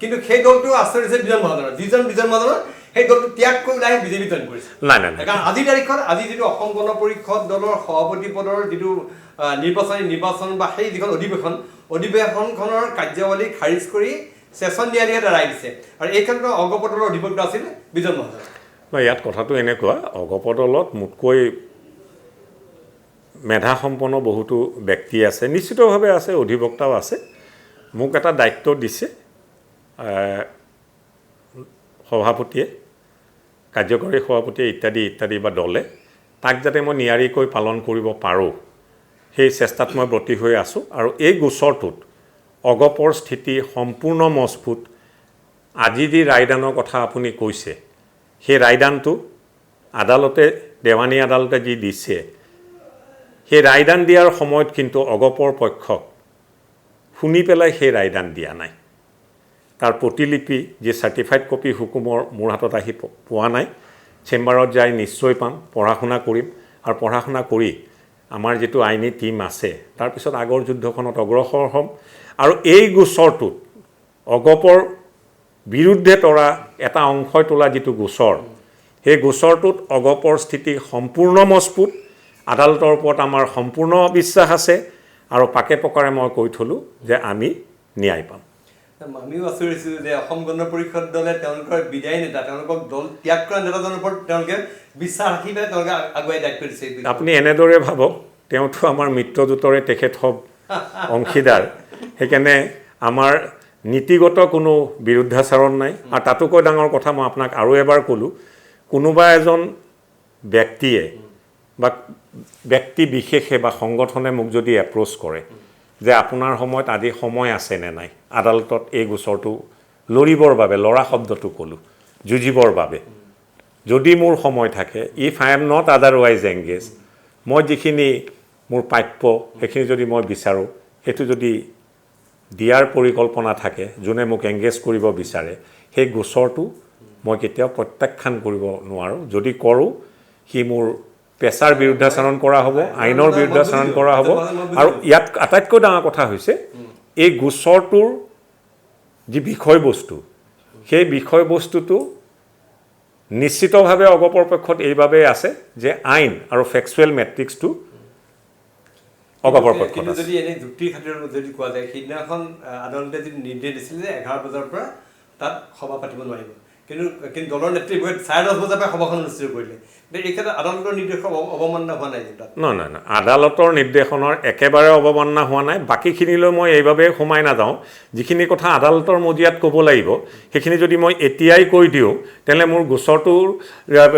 কিন্তু সেই দলটো আচৰিত হৈছে বিজন মহাজনৰ, বিজন মহাজনৰ সেই দলটো ত্যাগ কৰি ওলাই বিজেপি জইন কৰিছে। নাই নাই কাৰণ আজিৰ তাৰিখত আজি যিটো অসম গণ পৰিষদ দলৰ সভাপতি পদৰ যিটো নিৰ্বাচন বা সেই যিখন অধিৱেশনখনৰ কাৰ্যাৱলী খাৰিজ কৰি ছেছন ন্যায়াধীশে ৰায় দিছে, আৰু এই ক্ষেত্ৰত অগপ দলৰ অধিবক্তা আছিল বিজন মহাজন। ইয়াত কথাটো এনেকুৱা, অগপ দলত মোতকৈ মেধাসম্পন্ন বহুতো ব্যক্তি আছে, নিশ্চিতভাৱে আছে, অধিবক্তাও আছে। মোক এটা দায়িত্ব দিছে সভাপতিয়ে, কাৰ্যকৰী সভাপতিয়ে ইত্যাদি বা দলে, তাক যাতে মই নিয়াৰিকৈ পালন কৰিব পাৰোঁ সেই চেষ্টাত মই ব্ৰতী হৈ আছোঁ আৰু এই গোচৰটোত অগপৰ স্থিতি সম্পূৰ্ণ মজবুত আজি যি ৰায়দানৰ কথা আপুনি কৈছে সেই ৰায়দানটো আদালতে দেৱানী আদালতে যি দিছে সেই ৰায়দান দিয়াৰ সময়ত কিন্তু অগপৰ পক্ষক শুনি পেলাই সেই ৰায়দান দিয়া নাই তাৰ প্ৰতিলিপি যি চাৰ্টিফাইড কপি হুকুমৰ মোৰ হাতত আহি পোৱা নাই চেম্বাৰত যাই নিশ্চয় পাম পঢ়া শুনা কৰিম আৰু পঢ়া শুনা কৰি আমাৰ যিটো আইনী টীম আছে তাৰপিছত আগৰ যুদ্ধখনত অগ্ৰসৰ হ'ম আৰু এই গোচৰটোত অগপৰ বিৰুদ্ধে তৰা এটা অংশই তোলা যিটো গোচৰ সেই গোচৰটোত অগপৰ স্থিতি সম্পূৰ্ণ মজবুত আদালতৰ ওপৰত আমাৰ সম্পূৰ্ণ বিশ্বাস আছে আৰু পাকে পকাৰে মই কৈ থলোঁ যে আমি ন্যায় পাম আমিও আচৰিত হৈছোঁ যে অসম গণ পৰিষদ দলে তেওঁলোকৰ বিদায়ী নেতা তেওঁলোকক দল ত্যাগ কৰা নেতাজনৰ ওপৰত তেওঁলোকে বিশ্বাস ৰাখি পেলাই তেওঁলোকে আগুৱাই দায়িত্ব দিছে আপুনি এনেদৰে ভাবক তেওঁতো আমাৰ মিত্ৰজোঁটৰে তেখেত হওক অংশীদাৰ সেইকাৰণে আমাৰ নীতিগত কোনো বিৰুদ্ধাচৰণ নাই আৰু তাতোকৈ ডাঙৰ কথা মই আপোনাক আৰু এবাৰ ক'লোঁ কোনোবা এজন ব্যক্তিয়ে বা ব্যক্তি বিশেষে বা সংগঠনে মোক যদি এপ্ৰ'চ কৰে যে আপোনাৰ সময়ত আজি সময় আছে নে নাই আদালতত এই গোচৰটো লৰিবৰ বাবে লৰা শব্দটো ক'লোঁ যুঁজিবৰ বাবে যদি মোৰ সময় থাকে if I am not otherwise engage মই যিখিনি মোৰ প্ৰাপ্য সেইখিনি যদি মই বিচাৰোঁ সেইটো যদি দিয়াৰ পৰিকল্পনা থাকে যোনে মোক এংগেজ কৰিব বিচাৰে সেই গোচৰটো মই কেতিয়াও প্ৰত্যাখ্যান কৰিব নোৱাৰোঁ যদি কৰোঁ সি মোৰ পেছাৰ বিৰুদ্ধাচৰণ কৰা হ'ব আইনৰ বিৰুদ্ধাচৰণ কৰা হ'ব আৰু ইয়াত আটাইতকৈ ডাঙৰ কথা হৈছে এই গোচৰটোৰ যি বিষয়বস্তু সেই বিষয়বস্তুটো নিশ্চিতভাৱে অগপৰ পক্ষত এইবাবেই আছে যে আইন আৰু ফেক্সুৱেল মেট্ৰিক্সটো অগপৰ পক্ষত আছে যদি এনে যুক্তিৰ খাতিৰত যদি কোৱা যায় সেইদিনাখন আদালতে যদি নিৰ্দেশ দিছিল যে 11 বজাৰ পৰা তাত সভা পাতিব নোৱাৰিব কিন্তু দলৰ নেতৃত্বই 10:30 বজাৰ পৰা সভাখন অনুষ্ঠিত কৰিলে এই ক্ষেত্ৰত আদালতৰ নিৰ্দেশৰ অৱমাননা হোৱা নাই তাত নহয় আদালতৰ নিৰ্দেশনৰ একেবাৰে অৱমাননা হোৱা নাই বাকীখিনিলৈ মই এইবাবে সোমাই নাযাওঁ যিখিনি কথা আদালতৰ মজিয়াত ক'ব লাগিব সেইখিনি যদি মই এতিয়াই কৈ দিওঁ তেনে মোৰ গোচৰটোৰ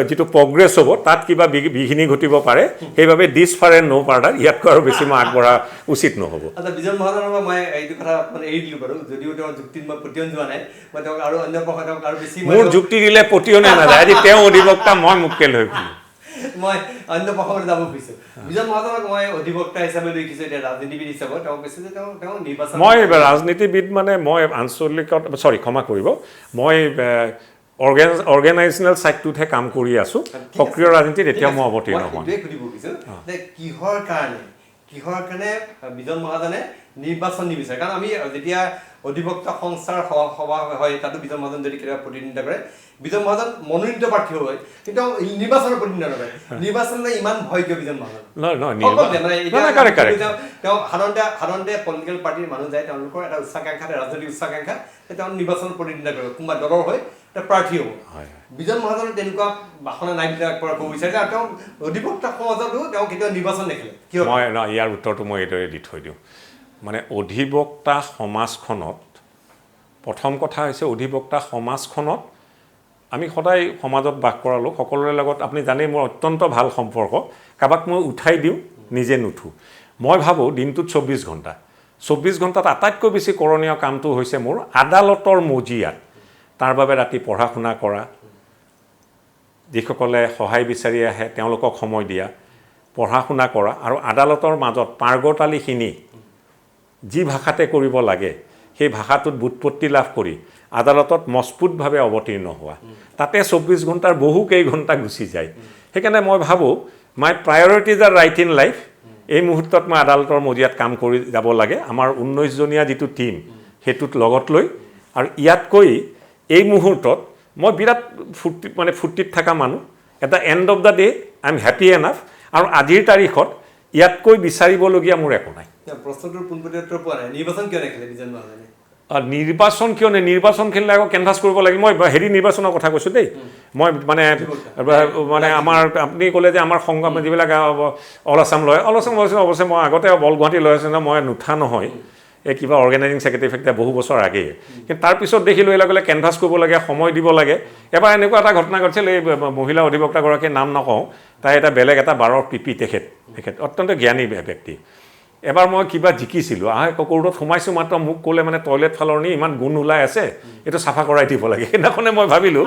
যিটো প্ৰগ্ৰেছ হ'ব তাত কিবা বিঘিনি ঘটিব পাৰে সেইবাবে দিছ ফাৰ এণ্ড ন' ফাৰ্ডাৰ ইয়াতকৈ আৰু বেছি মই আগবঢ়া উচিত নহ'ব আচ্ছা বিজন মহাজনৰ মই এইটো কথা এৰি দিলোঁ বাৰু যদিও তেওঁৰ যুক্তিত মই প্ৰতিয়ন যোৱা নাই মই তেওঁক আৰু অন্য পক্ষক আৰু বেছি মোৰ যুক্তি দিলে প্ৰতিয়নে নাযায় আজি তেওঁ অধিবক্তা মই মুকেল হৈ গ'লোঁ মই অন্য পক্ষলৈ যাব খুজিছোঁ বিজন মহাজনক মই অধিবক্তা হিচাপে দেখিছোঁ এতিয়া ৰাজনীতিবিদ হিচাপে তেওঁ কৈছে যে তেওঁ নিৰ্বাচন মই ৰাজনীতিবিদ মানে মই আঞ্চলিকত ক্ষমা কৰিব মই অৰ্গেনাইজেশ্যনেল ছাইডটোতহে কাম কৰি আছোঁ সক্ৰিয় ৰাজনীতিত এতিয়া মই অৱতীৰ্ণ হোৱা সেইটোৱে সুধিব খুজিছোঁ যে কিহৰ কাৰণে বিজন মহাজনে নিৰ্বাচন নিবিচাৰে কাৰণ আমি যেতিয়া অধিবক্তা সংস্থাৰ সভা হয় তাতো বিজন মহাজন যদি কেতিয়াবা প্ৰতিদ্বন্দ্বিতা কৰে বিজন মহাজন মনোনীত প্ৰাৰ্থী হয় কিন্তু নিৰ্বাচনৰ প্ৰতিদ্বন্দ্বিতা নকৰে নিৰ্বাচনলৈ ইমান ভয় কিয় বিজন মহাজন তেওঁ সাধাৰণতে পলিটিকেল পাৰ্টিৰ মানুহ যায় তেওঁলোকৰ এটা উচ্চাকাংক্ষা ৰাজনৈতিক উচ্চাকাংক্ষা তেওঁ নিৰ্বাচনত প্ৰতিদ্বন্দ্বিতা কৰে কোনোবা দলৰ হৈ তেওঁ প্ৰাৰ্থী হ'ব বিজন মহাজনৰ তেনেকুৱা বাসনা নাই পৰা ক'ব বিচাৰিছে আৰু তেওঁ অধিবক্তা সমাজতো তেওঁ কেতিয়াও নিৰ্বাচন নেখেলে কিয় মই ইয়াৰ উত্তৰটো মই এইদৰে দি থৈ দিওঁ মানে অধিবক্তা সমাজখনত প্ৰথম কথা হৈছে অধিবক্তা সমাজখনত আমি সদায় সমাজত বাস কৰা লোক সকলোৰে লগত আপুনি জানেই মোৰ অত্যন্ত ভাল সম্পৰ্ক কাৰোবাক মই উঠাই দিওঁ নিজে নুঠোঁ মই ভাবোঁ দিনটোত 24 ঘণ্টাত আটাইতকৈ বেছি কৰণীয় কামটো হৈছে মোৰ আদালতৰ মজিয়াত তাৰ বাবে ৰাতি পঢ়া শুনা কৰা যিসকলে সহায় বিচাৰি আহে তেওঁলোকক সময় দিয়া পঢ়া শুনা কৰা আৰু আদালতৰ মাজত পাৰ্গতালিখিনি যি ভাষাতে কৰিব লাগে সেই ভাষাটোত বুৎপত্তি লাভ কৰি আদালতত মজবুতভাৱে অৱতীৰ্ণ হোৱা তাতে 24 ঘণ্টাৰ বহু কেইঘণ্টা গুচি যায় সেইকাৰণে মই ভাবোঁ মাই প্ৰায়ৰিটিজ আৰ ৰাইট ইন লাইফ এই মুহূৰ্তত মই আদালতৰ মজিয়াত কাম কৰি যাব লাগে আমাৰ 19জনীয়া যিটো টীম সেইটোত লগত লৈ আৰু ইয়াতকৈ এই মুহূৰ্তত মই বিৰাট ফূৰ্তিত থকা মানুহ এটা and of the day I am happy enough আৰু আজিৰ তাৰিখত ইয়াতকৈ বিচাৰিবলগীয়া মোৰ একো নাই প্ৰশ্নটোৰ পোনপটীয়া পোৱা নাই নিৰ্বাচন কিয় নেখেলে বিজন মহাজনে নিৰ্বাচন কিয় নে নিৰ্বাচন খেলিলে আকৌ কেনভাছ কৰিব লাগে মই নিৰ্বাচনৰ কথা কৈছোঁ দেই মই মানে আমাৰ আপুনি ক'লে যে আমাৰ সংগ্ৰাম যিবিলাক অল আছাম লয় অৱশ্যে মই আগতে বল গুৱাহাটী লৈ আছোঁ মই নুঠা নহয় এই কিবা অৰ্গেনাইজিং ছেক্ৰেটাৰী বহু বছৰ আগেয়ে কিন্তু তাৰপিছত দেখিলোঁ এইবিলাকলে কেনভাছ কৰিব লাগে সময় দিব লাগে এবাৰ এনেকুৱা এটা ঘটনা ঘটিছিল এই মহিলা অধিবক্তাগৰাকীৰ নাম নকওঁ তাই এটা বেলেগ এটা বাৰৰ পিপি তেখেত অত্যন্ত জ্ঞানী ব্যক্তি এবাৰ মই কিবা জিকিছিলোঁ কোৰ্টত সোমাইছোঁ মাত্ৰ মোক ক'লে মানে টয়লেট ফালৰ নি ইমান গুণ ওলাই আছে এইটো চাফা কৰাই দিব লাগে সেইদিনাখনে মই ভাবিলোঁ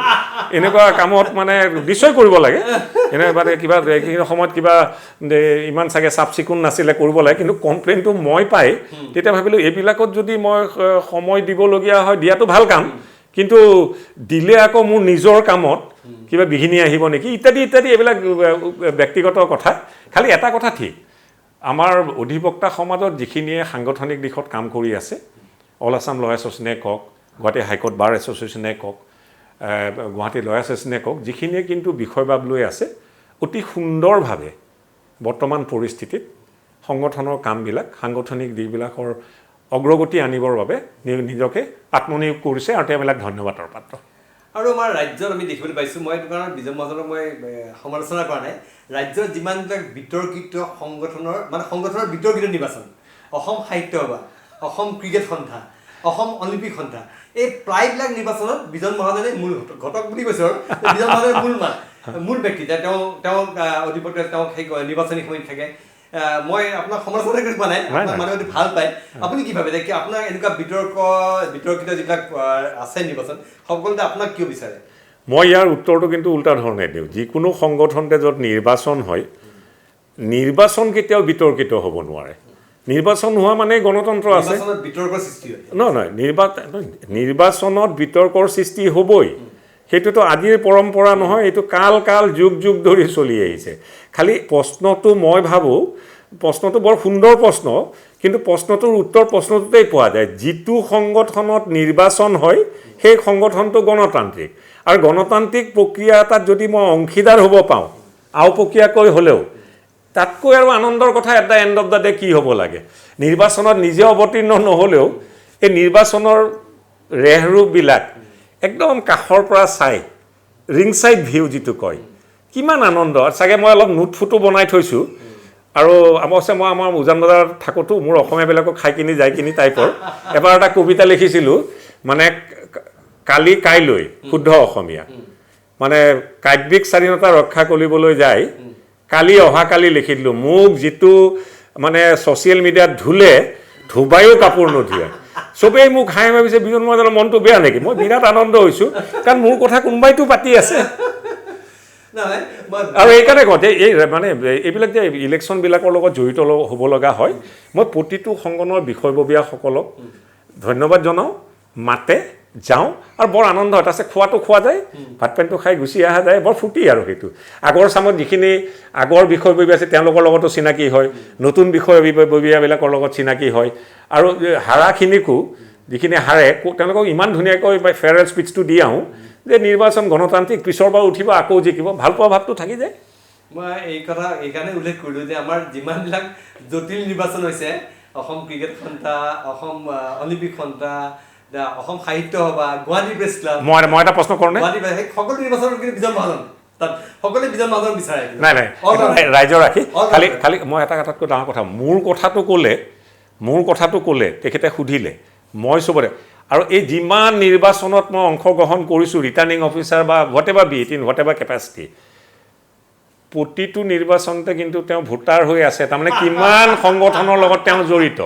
এনেকুৱা কামত মানে নিশ্চয় কৰিব লাগে মানে কিবা এইখিনি সময়ত কিবা ইমান চাগে চাফ চিকুণ নাছিলে কৰিব লাগে কিন্তু কমপ্লেইনটো মই পাই তেতিয়া ভাবিলোঁ এইবিলাকত যদি মই সময় দিবলগীয়া হয় দিয়াটো ভাল কাম কিন্তু দিলে আকৌ মোৰ নিজৰ কামত কিবা বিঘিনি আহিব নেকি ইত্যাদি ইত্যাদি এইবিলাক ব্যক্তিগত কথা খালি এটা কথা ঠিক আমাৰ অধিবক্তা সমাজত যিখিনিয়ে সাংগঠনিক দিশত কাম কৰি আছে অল আছাম ল এছ'চিয়েশ্যনে কওক গুৱাহাটী হাইকোৰ্ট বাৰ এছ'চিয়েশ্যনে কওক গুৱাহাটী ল এছ'চিয়েশ্যনে কওক যিখিনিয়ে কিন্তু বিষয়বাব লৈ আছে অতি সুন্দৰভাৱে বৰ্তমান পৰিস্থিতিত সংগঠনৰ কামবিলাক সাংগঠনিক দিশবিলাকৰ অগ্ৰগতি আনিবৰ বাবে নিজকে আত্মনিয়োগ কৰিছে আৰু তেওঁবিলাক ধন্যবাদৰ পাত্ৰ আৰু আমাৰ ৰাজ্যত আমি দেখিবলৈ পাইছোঁ মই এইটো কাৰণে বিজন মহাজনক মই সমালোচনা কৰা নাই ৰাজ্যৰ যিমানবিলাক বিতৰ্কিত সংগঠনৰ মানে সংগঠনৰ বিতৰ্কিত নিৰ্বাচন অসম সাহিত্য সভা অসম ক্ৰিকেট সন্থা অসম অলিম্পিক সন্থা এই প্ৰায়বিলাক নিৰ্বাচনত বিজন মহাজনে মূল ঘটক বুলি কৈছোঁ আৰু বিজন মহাজনে মূল ব্যক্তি তেওঁ অধিবক্তা তেওঁ সেই নিৰ্বাচনী সময়ত থাকে মই আপোনাক সমালোচনা কৰি পোৱা নাই মানুহে ভাল পায় আপুনি কি ভাবে যে আপোনাৰ এনেকুৱা বিতৰ্কিত যিবিলাক আছে নিৰ্বাচন সকলোতে আপোনাক কিয় বিচাৰে মই ইয়াৰ উত্তৰটো কিন্তু উল্টা ধৰণে দিওঁ যিকোনো সংগঠনতে য'ত নিৰ্বাচন হয় নিৰ্বাচন কেতিয়াও বিতৰ্কিত হ'ব নোৱাৰে নিৰ্বাচন হোৱা মানে গণতন্ত্ৰ আছে বিতৰ্কৰ সৃষ্টি হয় নহয় নিৰ্বাচনত বিতৰ্কৰ সৃষ্টি হ'বই সেইটোতো আজিৰ পৰম্পৰা নহয় এইটো কাল যুগ ধৰি চলি আহিছে খালি প্ৰশ্নটো মই ভাবোঁ প্ৰশ্নটো বৰ সুন্দৰ প্ৰশ্ন কিন্তু প্ৰশ্নটোৰ উত্তৰ প্ৰশ্নটোতেই পোৱা যায় যিটো সংগঠনত নিৰ্বাচন হয় সেই সংগঠনটো গণতান্ত্ৰিক আৰু গণতান্ত্ৰিক প্ৰক্ৰিয়া এটাত যদি মই অংশীদাৰ হ'ব পাওঁ আওপকীয়াকৈ হ'লেও তাতকৈ আৰু আনন্দৰ কথা এটা এণ্ড অফ দ্য ডে কি হ'ব লাগে নিৰ্বাচনত নিজে অৱতীৰ্ণ নহ'লেও এই নিৰ্বাচনৰ ৰেহৰূপবিলাক একদম কাষৰ পৰা চাই ৰিং চাইড ভিউ যিটো কয় কিমান আনন্দ চাগে মই অলপ নোট ফটো বনাই থৈছোঁ আৰু অৱশ্যে মই আমাৰ উজান বজাৰত থাকোঁতো মোৰ অসমীয়াবিলাকক খাই কিনি যাই কিনি টাইপৰ এবাৰ এটা কবিতা লিখিছিলোঁ মানে কালি কাইলৈ শুদ্ধ অসমীয়া মানে কাব্যিক স্বাধীনতা ৰক্ষা কৰিবলৈ যায় কালি অহাকালি লিখি দিলোঁ মোক যিটো মানে ছ'চিয়েল মিডিয়াত ধুবায়ো কাপোৰ নধুৱে চবেই মোক হাই ভাবিছে বিজন মহাজনৰ মনটো বেয়া নেকি মই বিৰাট আনন্দ হৈছোঁ কাৰণ মোৰ কথা কোনোবাইতো পাতি আছে আৰু এইকাৰণে কওঁ যে এই মানে এইবিলাক যে ইলেকশ্যনবিলাকৰ লগত জড়িত হ'ব লগা হয় মই প্ৰতিটো সংগঠনৰ বিষয়ববীয়াসকলক ধন্যবাদ জনাওঁ মাতে যাওঁ আৰু বৰ আনন্দ হয় তাৰপিছত খোৱাটো খোৱা যায় ভাত পানীটো খাই গুচি অহা যায় বৰ ফূৰ্তি আৰু সেইটো আগৰ চামত যিখিনি আগৰ বিষয়ববীয়া আছে তেওঁলোকৰ লগতো চিনাকি হয় নতুন বিষয়ববীয়াবিলাকৰ লগত চিনাকি হয় আৰু হাৰাখিনিকো যিখিনি হাৰে তেওঁলোকক ইমান ধুনীয়াকৈ ফেয়াৰৱেল স্পীচটো দি আহোঁ যে নিৰ্বাচন গণতান্ত্ৰিক পিছৰ পৰা উঠিব আকৌ জিকিব ভাল পোৱা ভাৱটো থাকি যায় মই এই কথা এইকাৰণে উল্লেখ কৰিলোঁ যে আমাৰ যিমানবিলাক জটিল নিৰ্বাচন হৈছে অসম ক্ৰিকেট সন্থা অসম অলিম্পিক সন্থা অসম সাহিত্য সভা গুৱাহাটী প্ৰেছ ক্লাব মই এটা প্ৰশ্ন কৰোঁ নে সকলো নিৰ্বাচনত কিন্তু বিজন মহাজন তাত সকলোৱে বিজন মহাজন বিচাৰে নাই ৰাইজৰ ৰাখি খালি মই এটা কথাতকৈ ডাঙৰ কথা মোৰ কথাটো ক'লে তেখেতে সুধিলে মই চবৰে আৰু এই যিমান নিৰ্বাচনত মই অংশগ্ৰহণ কৰিছোঁ ৰিটাৰ্ণিং অফিচাৰ বা whatever be it in whatever capacity প্ৰতিটো নিৰ্বাচনতে কিন্তু তেওঁ ভোটাৰ হৈ আছে তাৰমানে কিমান সংগঠনৰ লগত তেওঁ জড়িত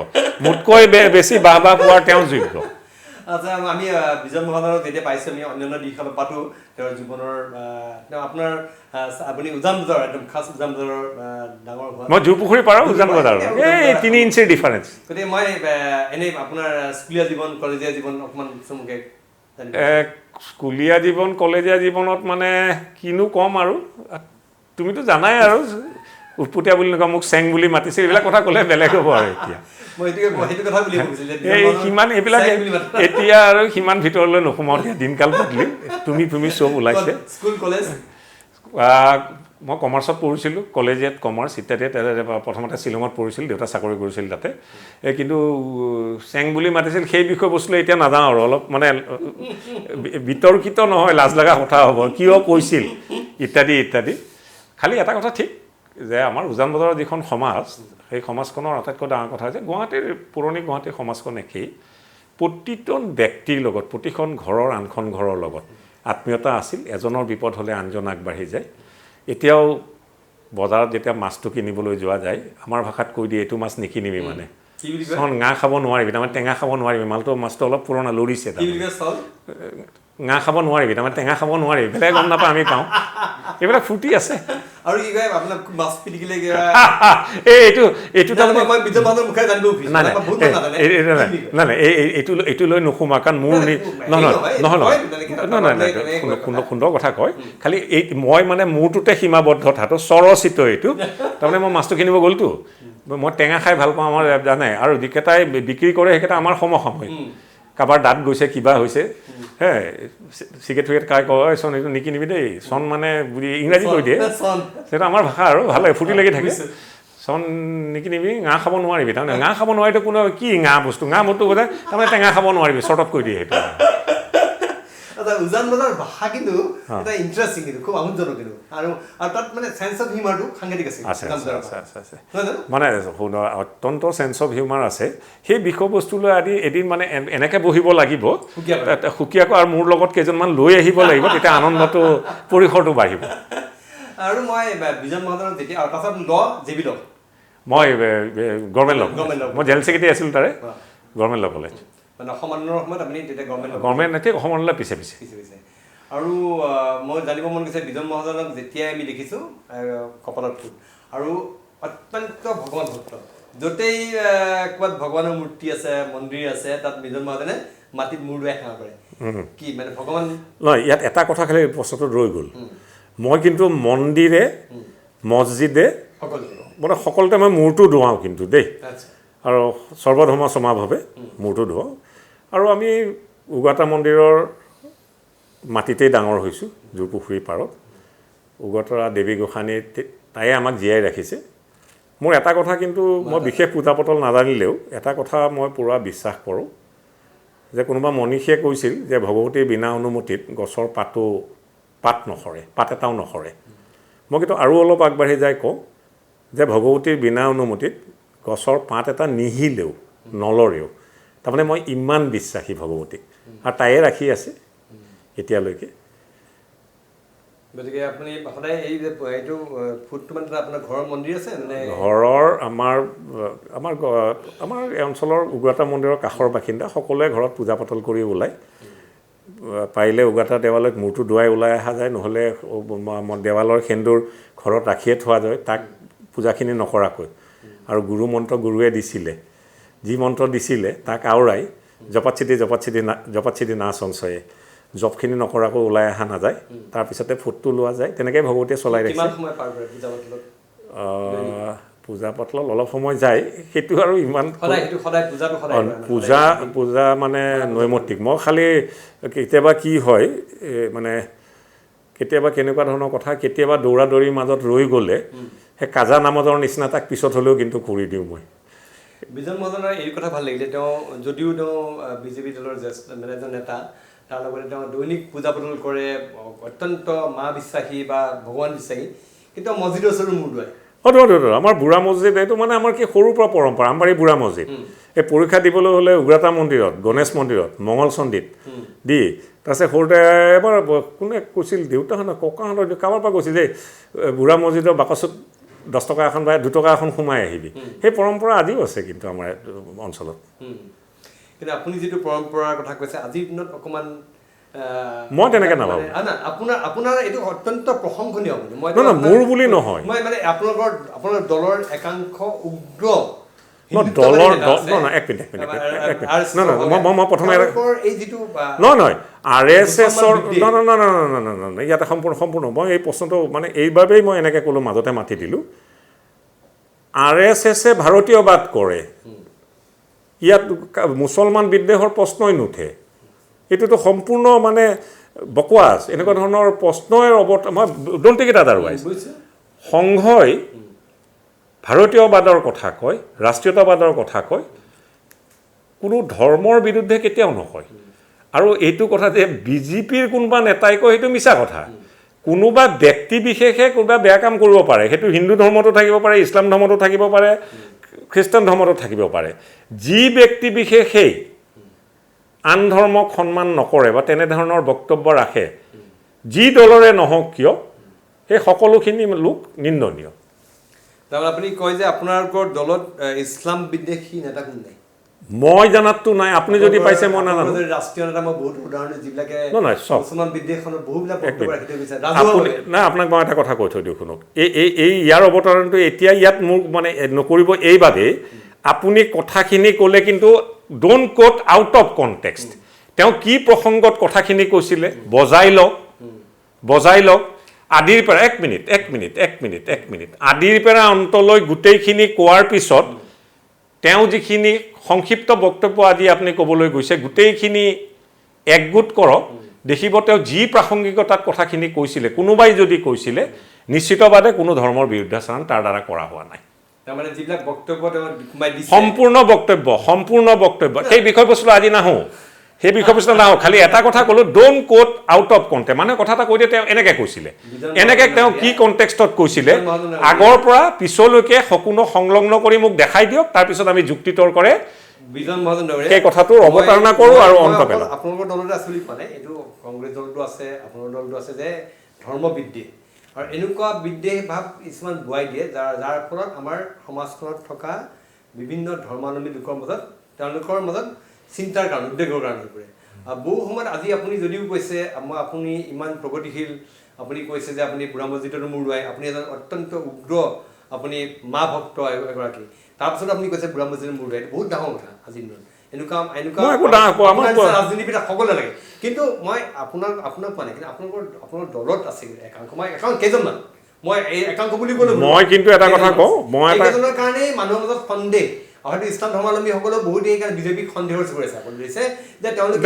মোতকৈ বেছি বাহ পোৱাৰ তেওঁ যোগ্য আচ্ছা আমি বিজন মহাজনক যেতিয়া পাইছোঁ আমি অন্যান্য দিশত পাতোঁ তেওঁৰ জীৱনৰ আপোনাৰ আপুনি উজান বজাৰ একদম খাছ উজান বজাৰৰ ডাঙৰ ঘৰ মই জুপুখুৰী পাৰোঁ উজান বজাৰ এই 3 ইঞ্চিৰ ডিফাৰেঞ্চ গতিকে মই এনেই আপোনাৰ স্কুলীয়া জীৱন কলেজীয়া জীৱন অকণমান চমুকে স্কুলীয়া জীৱন কলেজীয়া জীৱনত মানে কিনো ক'ম আৰু তুমিতো জানাই আৰু উৎপতীয়া বুলি নকওঁ মোক চেং বুলি মাতিছে এইবিলাক কথা ক'লে বেলেগ হ'ব আৰু এতিয়া সিমান এইবিলাক এতিয়া আৰু সিমান ভিতৰলৈ নোসোমাওঁ দিয়া দিনকাল বদলি তুমি চব ওলাইছে মই কমাৰ্চত পঢ়িছিলোঁ কলেজিয়েট কমাৰ্চ ইত্যাদি প্ৰথমতে শ্বিলঙত পঢ়িছিলোঁ দেউতা চাকৰি কৰিছিল তাতে কিন্তু চেং বুলি মাতিছিল সেই বিষয়বস্তুলৈ এতিয়া নাযাওঁ আৰু অলপ মানে বিতৰ্কিত নহয় লাজ লগা কথা হ'ব কিয় কৈছিল ইত্যাদি খালি এটা কথা ঠিক যে আমাৰ উজান বজাৰৰ যিখন সমাজ এই সমাজখনৰ আটাইতকৈ ডাঙৰ কথা যে গুৱাহাটীৰ পুৰণি গুৱাহাটীৰ সমাজখন একেই প্ৰতিজন ব্যক্তিৰ লগত প্ৰতিখন ঘৰৰ আনখন ঘৰৰ লগত আত্মীয়তা আছিল এজনৰ বিপদ হ'লে আনজন আগবাঢ়ি যায় এতিয়াও বজাৰত যেতিয়া মাছটো কিনিবলৈ যোৱা যায় আমাৰ ভাষাত কৈ দিয়ে এইটো মাছ নিকিনিবি মানে চন ngা খাব নোৱাৰিবি তাৰমানে টেঙা খাব নোৱাৰিবি মাছটো অলপ পুৰণা লৰিছে ngা খাব নোৱাৰিবি তাৰমানে টেঙা খাব নোৱাৰিবি বেলেগ গম নাপায় আমি পাওঁ এইবিলাক ফুটি আছে আৰু কি কয় আপোনাক মাছ পিটিকিলে এইটো তাৰমানে মই বিজয় মহন্তৰ মুখে জানিব খুজিছোঁ নাই এইটো লৈ নোসোমা কাৰণ মোৰ নহয় সুন্দৰ কথা কয় খালি এই মই মানে মোৰটোতে সীমাবদ্ধ থাটো চৰচিত এইটো তাৰমানে মই মাছটো কিনিব গ'লতো মই টেঙা খাই ভাল পাওঁ আমাৰ জানে আৰু যিকেইটাই বিক্ৰী কৰে সেইকেইটা আমাৰ সমসাময়িক কাৰোবাৰ দাঁত গৈছে কিবা হৈছে হে চিগাৰেট খাই কয় চন এইটো নিকিনিবি দেই চন মানে ইংৰাজী কৈ দিয়ে সেইটো আমাৰ ভাষা আৰু ভাল লাগে ফুটি লাগি থাকে চন নিকিনিবি ngা খাব নোৱাৰিবি তাৰমানে ngা খাব নোৱাৰিতো কোনো কি ngা বস্তু বোলে তাৰমানে টেঙা খাব নোৱাৰিবি চৰ্টত কৈ দিয়ে সেইটো উজান বজাৰ ভাষা কিন্তু এটা ইণ্টাৰেষ্টিং কিন্তু খুব আমোদজনক কিন্তু আৰু তাত মানে চেন্স অফ হিউমাৰটো সাংঘাতিক আছে মানে অত্যন্ত চেন্স অফ হিউমাৰ আছে সেই বিষয়বস্তুলৈ আদি এদিন মানে এনেকৈ বহিব লাগিব সুকীয়াকৈ আৰু মোৰ লগত কেইজনমান লৈ আহিব লাগিব তেতিয়া আনন্দটো পৰিসৰটো বাঢ়িব আৰু মই বিজন মহন্তৰ যেতিয়া তাৰপাছত জেবি মই গভৰ্ণমেণ্ট ল মই জেনেৰেল ছেক্ৰেটাৰী আছিলোঁ তাৰে গভৰ্ণমেণ্ট ল কলেজ মানে অসমানৰ সময়ত আপুনি তেতিয়া গভৰ্ণমেণ্ট এতিয়া অসমানলৈ পিছে আৰু মই জানিব মন গৈছে বিজন মহাজনক যেতিয়াই আমি দেখিছোঁ কপালত ফুল আৰু অত্যন্ত ভগৱান ভক্ত য'তেই ক'ৰবাত ভগৱানৰ মূৰ্তি আছে মন্দিৰ আছে তাত বিজন মহাজনে মাটিত মূৰ দুৱাই সেৱা কৰে কি মানে ভগৱান নহয় ইয়াত এটা কথা খালি প্ৰশ্নটো ৰৈ গ'ল মই কিন্তু মন্দিৰে মছজিদে মানে সকলোতে মই মূৰটো ধুৱাওঁ কিন্তু দেই আৰু সৰ্বধৰ্ম সমাভাৱে মূৰটো ধুৱাওঁ আৰু আমি উগাতা মন্দিৰৰ মাটিতেই ডাঙৰ হৈছোঁ জোৰপুখুৰীৰ পাৰত উগতৰা দেৱী গোসাঁনী তাই আমাক জীয়াই ৰাখিছে মোৰ এটা কথা কিন্তু মই বিশেষ পূজা পতল নাজানিলেও এটা কথা মই পূৰা বিশ্বাস কৰোঁ যে কোনোবা মনীষীয়ে কৈছিল যে ভগৱতীৰ বিনা অনুমতিত গছৰ পাত নসৰে পাত এটাও নসৰে মই কিন্তু আৰু অলপ আগবাঢ়ি যাই কওঁ যে ভগৱতীৰ বিনা অনুমতিত গছৰ পাত এটা নিহিলেও নলৰেও তাৰমানে মই ইমান বিশ্বাসী ভগৱতীক আৰু তাইয়ে ৰাখি আছে এতিয়ালৈকে গতিকে আপুনি সদায় এইটো ফুটটো মানে আপোনাৰ ঘৰৰ মন্দিৰ আছে নে ঘৰৰ আমাৰ এই অঞ্চলৰ উগ্ৰতা মন্দিৰৰ কাষৰ বাসিন্দা সকলোৱে ঘৰত পূজা পাতল কৰি ওলায় পাৰিলে উগ্ৰতা দেৱালয়ত মূৰটো ধুৱাই ওলাই অহা যায় নহ'লে দেৱালৰ সেন্দুৰ ঘৰত ৰাখিয়ে থোৱা যায় তাক পূজাখিনি নকৰাকৈ আৰু গুৰু মন্ত্ৰ গুৰুৱে দিছিলে যি মন্ত্ৰ দিছিলে তাক আওৰাই জপাত চিটি না সঞ্চয়ে জবখিনি নকৰাকৈ ওলাই অহা নাযায় তাৰপিছতে ফুটটো লোৱা যায় তেনেকৈ ভগৱতীয়ে চলাই ৰাখিছে পূজা পাতলত অলপ সময় যায় সেইটো আৰু ইমান পূজা মানে নৈমিত্তিক মই খালি কেতিয়াবা কি হয় মানে কেতিয়াবা কেনেকুৱা ধৰণৰ কথা কেতিয়াবা দৌৰা দৌৰিৰ মাজত ৰৈ গ'লে সেই কাজা নামাজৰ নিচিনা তাক পিছত হ'লেও কিন্তু কৰি দিওঁ মই বিজন মহাজনৰ এই কথা ভাল লাগিলে তেওঁ যদিও তেওঁ বিজেপি দলৰ জ্যেষ্ঠ মানে এজন নেতা তাৰ লগতে তেওঁ দৈনিক পূজা পাতল কৰে অত্যন্ত মা বিশ্বাসী বা ভগৱান বিশ্বাসী কিন্তু মছজিদৰ ওচৰত মূৰ ধুৱায় আমাৰ বুঢ়া মছজিদ এইটো মানে আমাৰ কি সৰুৰ পৰা পৰম্পৰা আমাৰ এই বুঢ়া মছজিদ এই পৰীক্ষা দিবলৈ হ'লে উগ্ৰতা মন্দিৰত গণেশ মন্দিৰত মঙল চণ্ডীত দি তাৰপিছত সৰুতে এবাৰ কোনে কৈছিল দেউতাহঁতৰ ককাহঁতৰ কাৰোবাৰ পৰা কৈছিল যে বুঢ়া মছজিদৰ বাকচত 10 টকা এখন বা 2 টকা এখন সোমাই আহিবি সেই পৰম্পৰা আজিও আছে কিন্তু আমাৰ অঞ্চলত কিন্তু আপুনি যিটো পৰম্পৰাৰ কথা কৈছে আজিৰ দিনত অকণমান মই তেনেকৈ নাভাবোঁ আপোনাৰ এইটো অত্যন্ত প্ৰশংসনীয় মই মোৰ বুলি নহয় মই মানে আপোনাৰ দলৰ একাংশ উগ্ৰ ইয়াতে সম্পূৰ্ণ মই এই প্ৰশ্নটো মানে এইবাবেই মই এনেকৈ ক'লোঁ মাজতে মাতি দিলোঁ RSSে ভাৰতীয়বাদ কৰে ইয়াত মুছলমান বিদ্বেষৰ প্ৰশ্নই নুঠে এইটোতো সম্পূৰ্ণ মানে বকৱাছ এনেকুৱা ধৰণৰ প্ৰশ্নই মই ডোণ্ট টেক ইট আদাৰৱাইজ সংঘই ভাৰতীয়বাদৰ কথা কয় ৰাষ্ট্ৰীয়তাবাদৰ কথা কয় কোনো ধৰ্মৰ বিৰুদ্ধে কেতিয়াও নকয় আৰু এইটো কথা যে বিজেপিৰ কোনোবা নেতাই কয় সেইটো মিছা কথা কোনোবা ব্যক্তি বিশেষে কোনোবা বেয়া কাম কৰিব পাৰে সেইটো হিন্দু ধৰ্মতো থাকিব পাৰে ইছলাম ধৰ্মতো থাকিব পাৰে খ্ৰীষ্টান ধৰ্মতো থাকিব পাৰে যি ব্যক্তি বিশেষেই আন ধৰ্মক সন্মান নকৰে বা তেনেধৰণৰ বক্তব্য ৰাখে যি দলৰে নহওক কিয় সেই সকলোখিনি লোক নিন্দনীয় তাৰমানে আপুনি কয় যে আপোনালোকৰ দলত ইছলাম বিদ্বেষী নেতা কোন নাই মই জানাততো নাই আপুনি যদি পাইছে মই নাজানো ৰাষ্ট্ৰীয় নেতা মই বহুত উদাহৰণ যিবিলাকে নহয় চব মুছলমান বিদ্বেষণৰ বহুবিলাক বক্তব্য ৰাখি থৈ গৈছে আপুনি নাই আপোনাক মই এটা কথা কৈ থৈ দিওঁ শুনক এই ইয়াৰ অৱতাৰণটো এতিয়া ইয়াত মোক মানে নকৰিব এইবাবেই আপুনি কথাখিনি ক'লে কিন্তু don't quote out of context তেওঁ কি প্ৰসংগত কথাখিনি কৈছিলে বজাই লওক আদিৰ পৰা এক মিনিট আদিৰ পৰা অন্তলৈ গোটেইখিনি কোৱাৰ পিছত তেওঁ যিখিনি সংক্ষিপ্ত বক্তব্য আজি আপুনি ক'বলৈ গৈছে গোটেইখিনি একগোট কৰক দেখিব তেওঁ যি প্ৰাসংগিকতাত কথাখিনি কৈছিলে কোনোবাই যদি কৈছিলে নিশ্চিতভাৱে কোনো ধৰ্মৰ বিৰুদ্ধাচৰণ তাৰ দ্বাৰা কৰা হোৱা নাই তাৰমানে যিবিলাক বক্তব্য তেওঁ কোমাই দিছে সম্পূৰ্ণ বক্তব্য সেই বিষয়বস্তু আজি নাহো সেই বিষয়বস্তু নাহো খালি এটা কথা ক'লো don't quote out of context মানে কথা এটা কৈ দিয়ে তেওঁ এনেকৈ কৈছিলে এনেকৈ তেওঁ কি কনটেক্সটত কৈছিলে আগৰ পৰা পিছলৈকে সকলো সংলগ্ন কৰি মোক দেখাই দিয়ক তাৰপিছত আমি যুক্তি তৰ্কৰে বিজন মহাজন ডাঙৰীয়া সেই কথাটোৰ অৱতাৰণা কৰোঁ আৰু অন্ত পেলাওঁ আপোনালোকৰ দলতে আছে বুলি কোৱা নাই এইটো কংগ্ৰেছ দলটো আছে আপোনালোকৰ দলটো আছে যে ধৰ্ম বিদ্বেষ আৰু এনেকুৱা বিদ্বেষ ভাৱ কিছুমান বুৱাই দিয়ে যাৰ ফলত আমাৰ সমাজখনত থকা বিভিন্ন ধৰ্মাৱলম্বী লোকৰ মাজত তেওঁলোকৰ মাজত চিন্তাৰ কাৰণ উদ্বেগৰ কাৰণ হৈ পৰে বহু সময়ত আজি আপুনি যদিও কৈছে আপুনি ইমান প্ৰগতিশীল আপুনি কৈছে যে আপুনি বুঢ়া মছজিদতো মূৰ দোৱাই আপুনি এজন অত্যন্ত উগ্ৰ আপুনি মা ভক্ত এগৰাকী তাৰপিছত আপুনি কৈছে বুঢ়া মছজিদত মূৰ দোৱাই বহুত ডাঙৰ কথা আজিৰ দিনত এনেকুৱা ৰাজনীতিবিদ সকলোৱে লাগে কিন্তু মই আপোনাক পোৱা নাই কিন্তু আপোনাৰ দলত আছে একাংশ মই কেইজনমান মই এই একাংশ বুলি ক'লো মই কিন্তু এটা কথা কওঁ মই এইকেইজনৰ কাৰণেই মানুহৰ মাজত সন্দেহ হয়তো ইছলাম ধৰ্মাৱলম্বীসকলেও বহুত এই কাৰণে বিজেপিক সন্দেহৰ কৰিছে আপুনি দিছে যে তেওঁলোকে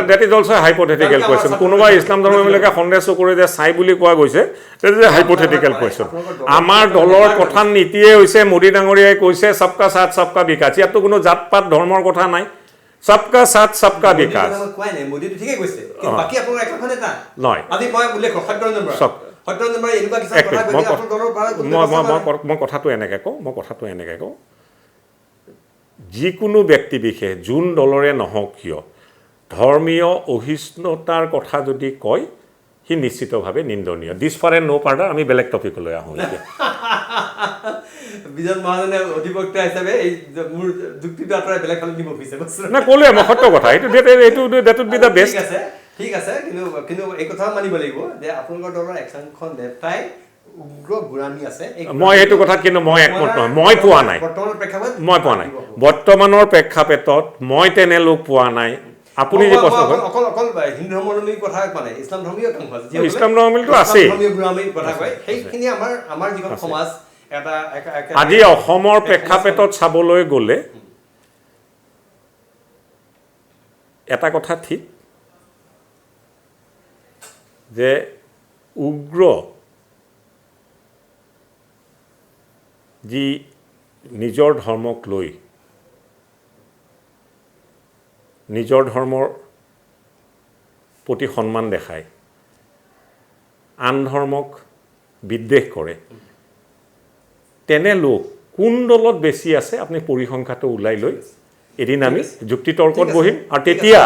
that is also a hypothetical question কোনোবাই ইছলাম ধৰ্মাৱলম্বীকে সন্দেহ চকুৰে যে চাই বুলি কোৱা গৈছে that is a hypothetical question আমাৰ দলৰ প্ৰধান নীতিয়ে হৈছে মোদী ডাঙৰীয়াই কৈছে সবকা সাথ সবকা বিকাশ ইয়াততো কোনো জাত পাত ধৰ্মৰ কথা নাই সবকা সাথ সবকা বিকাশ কোৱাই নাই মোদীটো ঠিকেই কৈছে কিন্তু বাকী আপোনালোকৰ একাংশ নেতা নহয় আজি মই উল্লেখ সত্যৰ নম্বৰ মই কথাটো এনেকৈ কওঁ যিকোনো ব্যক্তি বিশেষ যোন দলৰে নহওক কিয় ধৰ্মীয় অহিষ্ণুতাৰ কথা যদি কয় সি নিশ্চিতভাৱে নিন্দনীয় দিছ ফাৰ এণ্ড ন' ফাৰ্ডাৰ আমি বেলেগ টপিকলৈ আহোঁ এতিয়া বিজন মহাজনে অধিবক্তা হিচাপে এই মোৰ যুক্তিটো আঁতৰাই বেলেগ ফালে দিব খুজিছে না ক'লোৱে মই সত্য কথা এইটো that would be the best ঠিক আছে কিন্তু এই কথাও মানিব লাগিব যে আপোনালোকৰ দলৰ একাংশ নেতাই উগ্ৰ গুৰামী আছে মই এইটো কথাত কিন্তু মই একমত নহয় মই পোৱা নাই বৰ্তমানৰ প্ৰেক্ষাপটত মই তেনে লোক পোৱা নাই আপুনি যে প্ৰশ্ন কৰে অকল হিন্দু ধৰ্মাৱলম্বীৰ কথা কোৱা নাই ইছলাম ধৰ্মীয় একাংশ আছে ইছলাম ধৰ্মাৱলম্বীটো আছে গুৰামীৰ কথা কয় সেইখিনি আমাৰ যিখন সমাজ এটা আজি অসমৰ প্ৰেক্ষাপটত চাবলৈ গ'লে এটা কথা ঠিক যে উগ্ৰ যি নিজৰ ধৰ্মক লৈ নিজৰ ধৰ্মৰ প্ৰতি সন্মান দেখায় আন ধৰ্মক বিদ্বেষ কৰে তেনে লোক কোন দলত বেছি আছে আপুনি পৰিসংখ্যাটো ওলাই লৈ এদিন আমি যুক্তি তৰ্কত বহিম আৰু তেতিয়া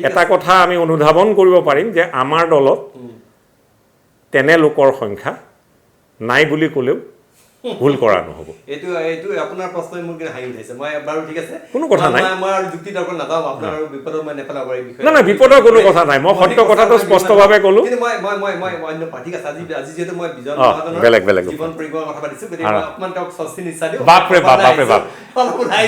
এটা কথা আমি অনুধাৱন কৰিব পাৰিম যে আমাৰ দলত তেনে লোকৰ সংখ্যা নাই বুলি ক'লেও ভুল কৰা নহ'ব এইটো আপোনাৰ প্ৰশ্নই মোৰ কিন্তু হাঁহি উঠাইছে মই বাৰু ঠিক আছে কোনো কথা নাই মই আৰু যুক্তি তৰ্ক নাযাওঁ আপোনাৰ আৰু বিপদত মই নেপেলাব এই বিষয়ে নাই বিপদৰ কোনো কথা নাই মই সত্য কথাটো স্পষ্টভাৱে ক'লো কিন্তু মই অন্য ঠিক আছে আজি যিহেতু মই বিজন মহাজনৰ জীৱন পৰিক্ৰমাৰ কথা পাতিছোঁ গতিকে অকণমান তেওঁক স্বস্তি নিশ্চা দিওঁ বাপৰে বাপ